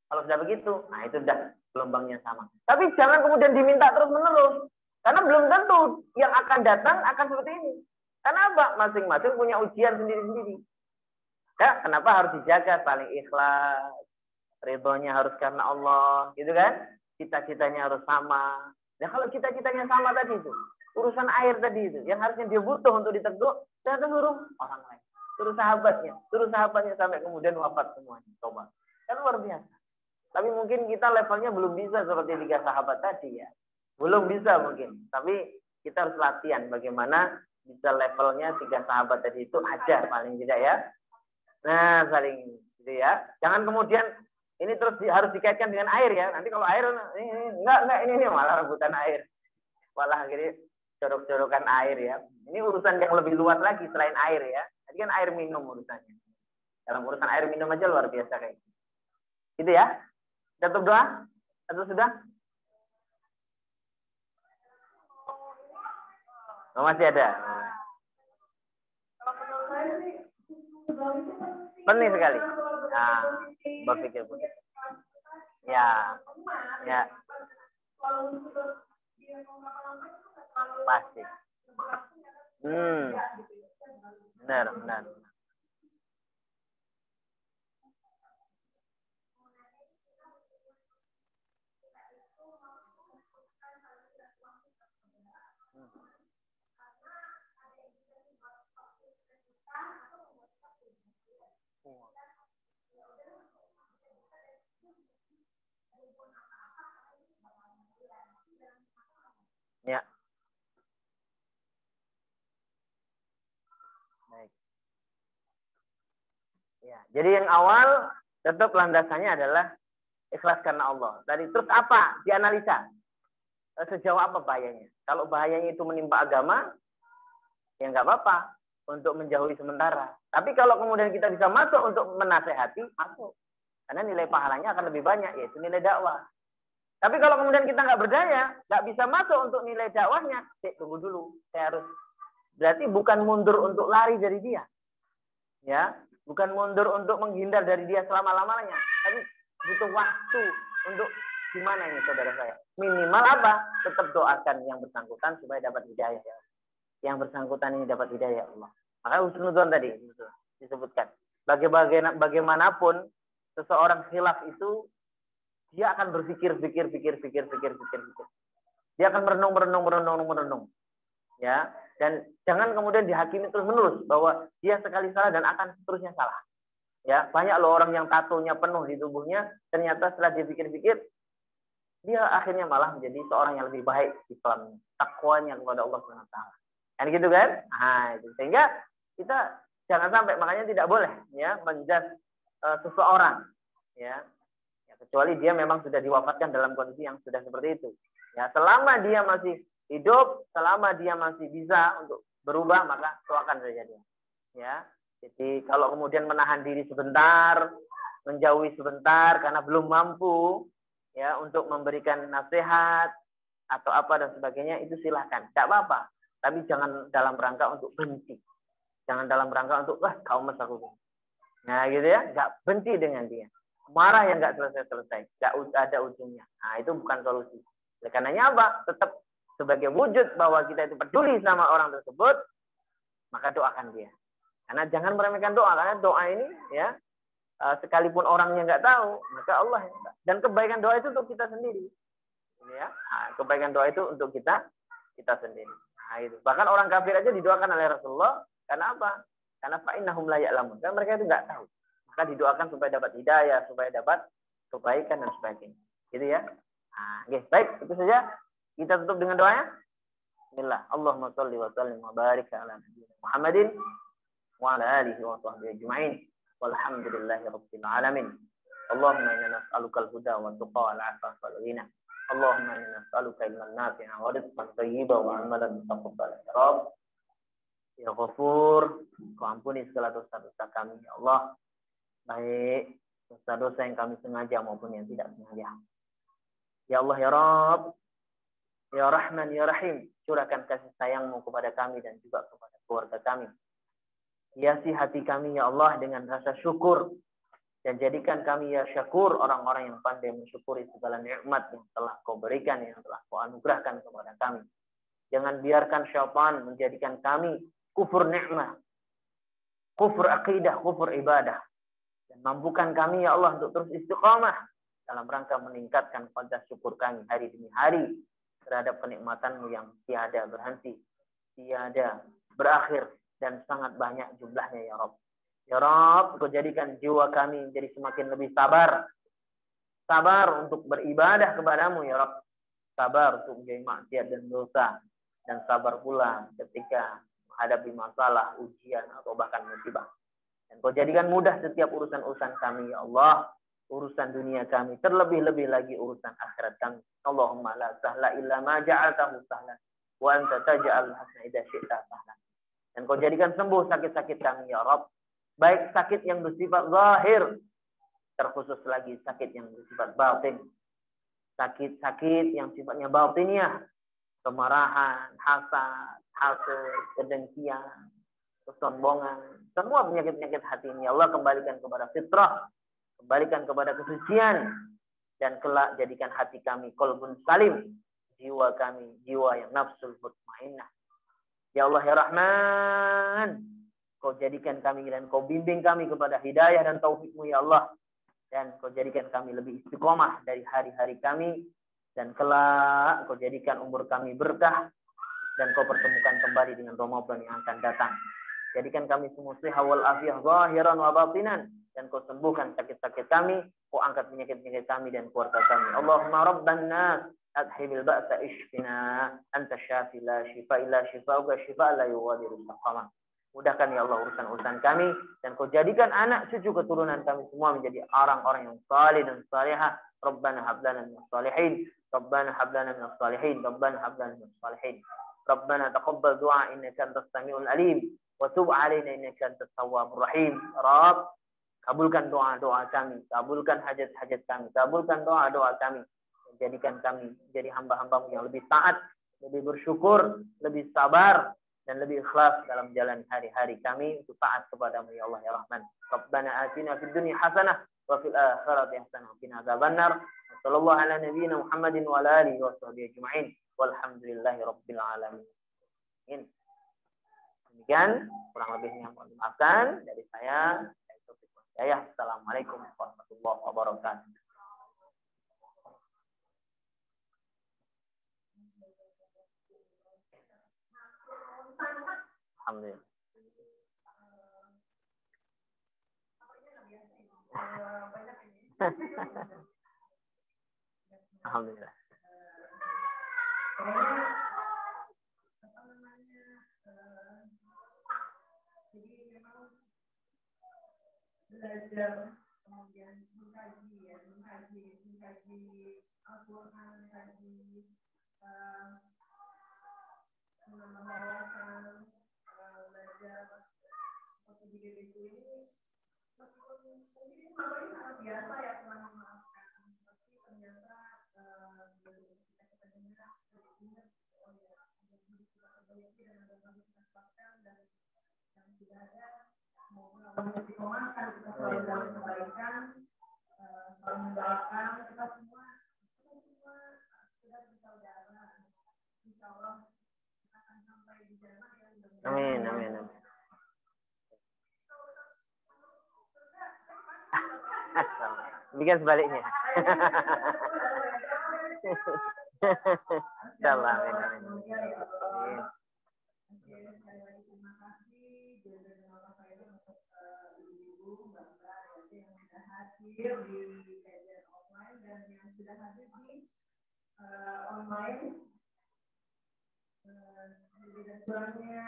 Kalau sudah begitu, nah itu sudah gelombangnya sama. Tapi jangan kemudian diminta terus-menerus. Karena belum tentu yang akan datang akan seperti ini. Karena apa? Masing-masing punya ujian sendiri-sendiri. Ya, kenapa harus dijaga saling ikhlas? Ridhonya harus karena Allah, gitu kan? Cita-citanya harus sama. Nah, kalau cita-citanya sama tadi itu, urusan air tadi itu, yang harusnya dia butuh untuk ditegur, ternyata suruh orang lain. Suruh sahabatnya sampai kemudian wafat semuanya. Coba. Kan luar biasa. Tapi mungkin kita levelnya belum bisa seperti 3 sahabat tadi ya. Belum bisa mungkin. Tapi kita harus latihan bagaimana bisa levelnya 3 sahabat tadi itu ada paling tidak ya. Nah, saling gitu ya. Jangan kemudian ini terus harus dikaitkan dengan air ya. Nanti kalau air enggak ini malah rebutan air. Malah akhirnya jorok-jorokan air ya. Ini urusan yang lebih luas lagi selain air ya. Tadi kan air minum urusannya. Dalam urusan air minum aja luar biasa kayak gitu. Gitu ya. Tutup doa? Atau sudah? Oh, masih ada. Penting sekali. Nah, berpikir positif. Ya. Pasti. Benar. Ya. Baik. Ya, jadi yang awal tetap landasannya adalah ikhlas karena Allah. Tadi terus apa? Dianalisa. Sejauh apa bahayanya? Kalau bahayanya itu menimpa agama, ya nggak apa-apa untuk menjauhi sementara. Tapi kalau kemudian kita bisa masuk untuk menasehati, masuk. Karena nilai pahalanya akan lebih banyak, yaitu nilai dakwah. Tapi kalau kemudian kita nggak berdaya, nggak bisa masuk untuk nilai dakwahnya, tunggu dulu, saya harus. Berarti bukan mundur untuk lari dari dia, ya, bukan mundur untuk menghindar dari dia selama-lamanya, tapi butuh waktu untuk gimana ini saudara saya. Minimal apa? Tetap doakan yang bersangkutan supaya dapat hidayah. Ya. Yang bersangkutan ini dapat hidayah Allah. Maka husnudzon tadi disebutkan. Bagaimanapun seseorang khilaf itu dia akan berpikir. Dia akan merenung. Ya, dan jangan kemudian dihakimi terus-menerus bahwa dia sekali salah dan akan seterusnya salah. Ya, banyak loh orang yang tatonya penuh di tubuhnya, ternyata setelah dia pikir-pikir, dia akhirnya malah menjadi seorang yang lebih baik Islam, takwanya kepada Allah SWT. Kan gitu kan? Nah, itu. Sehingga kita jangan sampai, makanya tidak boleh ya menjudge seseorang, ya, kecuali dia memang sudah diwafatkan dalam kondisi yang sudah seperti itu. Ya, selama dia masih hidup, selama dia masih bisa untuk berubah, maka doakan saja dia. Ya, jadi kalau kemudian menahan diri sebentar, menjauhi sebentar karena belum mampu, ya, untuk memberikan nasihat atau apa dan sebagainya, itu silahkan, tidak apa-apa. Tapi jangan dalam rangka untuk benci, jangan dalam rangka untuk kau mas aku. Nah, gitu ya, nggak benci dengan dia. Marah yang nggak selesai-selesai, nggak ada ujungnya. Nah, itu bukan solusi. Oleh karenanya apa? Tetap sebagai wujud bahwa kita itu peduli sama orang tersebut, maka doakan dia. Karena jangan meremehkan doa, karena doa ini ya sekalipun orangnya nggak tahu, maka Allah yang tahu. Dan kebaikan doa itu untuk kita sendiri. Ya, kebaikan doa itu untuk kita sendiri. Nah, itu. Bahkan orang kafir aja didoakan oleh Rasulullah karena apa? Karena fa'innahum la ya'lamun. Karena mereka itu nggak tahu. Maka didoakan supaya dapat hidayah, supaya dapat kebaikan dan sebagainya. Gitu ya. Nah, okay. Baik, itu saja. Kita tutup dengan doanya. Bismillah. Allahumma shalli wa sallim wa barik ala nabiyyina Muhammadin wa ala alihi wa sahbihi ajma'in. Walhamdulillahi rabbil alamin. Allahumma inna nas'aluka al-huda wa tuqa wal 'afafa wal ghina. Allahumma inna nas'aluka ilman nafi'an wa rizqan thayyiban wa amalan mutaqabbalan. Ya Rabb, ya Ghafur, Kau ampuni segala dosa-dosa kami, ya Allah. Baik dosa-dosa yang kami sengaja maupun yang tidak sengaja. Ya Allah, ya Rabb, ya Rahman, ya Rahim, curahkan kasih sayang-Mu kepada kami dan juga kepada keluarga kami. Hiasi hati kami, ya Allah, dengan rasa syukur. Dan jadikan kami, ya Syakur, orang-orang yang pandai mensyukuri segala nikmat yang telah Kau berikan, yang telah Kau anugerahkan kepada kami. Jangan biarkan syaitan menjadikan kami kufur nikmat, kufur akidah, kufur ibadah. Dan mampukan kami, ya Allah, untuk terus istiqamah dalam rangka meningkatkan kualitas syukur kami hari demi hari terhadap kenikmatan-Mu yang tiada berhenti, tiada berakhir, dan sangat banyak jumlahnya, ya Rabb. Ya Rabb, Kau jadikan jiwa kami menjadi semakin lebih sabar. Sabar untuk beribadah kepadamu, ya Rabb. Sabar untuk menjauhi maksiat dan dosa. Dan sabar pula ketika menghadapi masalah, ujian, atau bahkan musibah. Dan Kau jadikan mudah setiap urusan-urusan kami, ya Allah. Urusan dunia kami, terlebih-lebih lagi urusan akhirat kami. Allahumma la sahla illa ma ja'altahu sahlan. Wa anta taj'al hasna idza syi'ta sahlan. Dan Kau jadikan sembuh sakit-sakit kami, ya Rabb. Baik sakit yang bersifat zahir, terkhusus lagi sakit yang bersifat batin. Sakit-sakit yang sifatnya batiniah, kemarahan, hasad, kedengkian, kesombongan, semua penyakit-penyakit hati ini Allah kembalikan kepada fitrah, kembalikan kepada kesucian, dan kelak jadikan hati kami qalbun salim, jiwa kami jiwa yang nafsul mutmainnah. Ya Allah, ya Rahman, Kau jadikan kami dan Kau bimbing kami kepada hidayah dan taufik-Mu, ya Allah. Dan Kau jadikan kami lebih istiqomah dari hari-hari kami. Dan kelak Kau jadikan umur kami berkah. Dan Kau pertemukan kembali dengan Ramadan yang akan datang. Jadikan kami semua sihah wal afiyah zahiran wa batinan. Dan Kau sembuhkan sakit-sakit kami. Kau angkat penyakit-penyakit kami dan keluarga kami. Allahumma rabban nas, adhibil ba'sa ishfina. Anta syafi la shifa illa shifa'uka shifa la yughadiru saqama. Mudahkan, ya Allah, urusan-urusan kami. Dan Kau jadikan anak cucu keturunan kami semua menjadi orang-orang yang salih dan salihah. Rabbana hablana minas salihin. Rabbana hablana minas salihin. Rabbana hablana minas salihin. Rabbana taqabbal du'a innaka antas samiul alim. Wa tub 'alaina innaka antat tawwabur rahim. Rabb, kabulkan doa-doa kami. Kabulkan hajat-hajat kami. Kabulkan doa-doa kami. Jadikan kami menjadi hamba-hamba-Mu yang lebih taat, lebih bersyukur, lebih sabar, dan lebih ikhlas dalam jalan hari-hari kami untuk taat kepadamu, ya Allah, ya Rahman. Rabbana atina fid dunya hasanah wa fil akhirati hasanah wa qina adzabannar. Sallallahu ala nabiyyina Muhammadin wa ala alihi wa sahbihi ajma'in. Walhamdulillahi rabbil alamin. Demikian kurang lebihnya mohon dimaafkan dari saya. Assalamualaikum warahmatullahi wabarakatuh. Alhamdulillah. Alhamdulillah. Belajar kemudian mengkaji Al-Quran, mengkaji membawakan belajar seperti di buku ini, meskipun mungkin ini sangat biasa ya teman memaafkan, tapi ternyata ketika kita dengar lebih ingat, oh ya, ada diri kita perbaiki dan ada yang kita sebabkan, dan yang tidak ada semoga Allah istiqomahkan kita selalu dalam kebaikan, selalu mendoakan kita semua sudah bersaudara, insya Allah. Amin, amin, amin. Bikin sebaliknya. Insyaallah, amin, amin. Amin. Terima kasih terima kasih untuk ibu-ibu, bapak, yang sudah hadir di kajian offline dan yang sudah hadir di online. Lebih dan kurangnya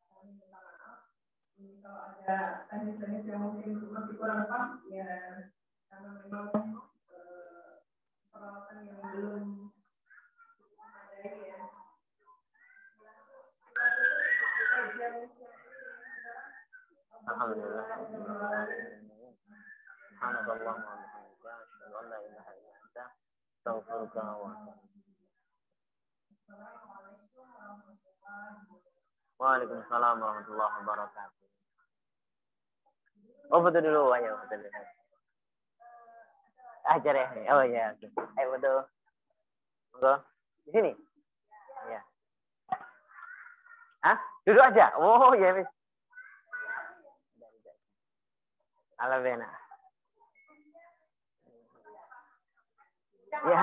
kami minta maaf. Kalau ada teknis-teknis yang mungkin masih kurang pas, ya karena memang peralatan yang belum memadai ya. Alhamdulillah. Subhanallah wa bihamdihi, asyhadu an la ilaha illa anta, astaghfiruka wa atubu. Waalaikumsalam warahmatullahi wabarakatuh. Oh, betul dulu, ayo betul dulu. Ajar ya. Oh ya, oke. Ayo betul. Monggo. Di sini. Ya. Hah? Duduk aja. Oh, ya wis. Ala bena. Ya.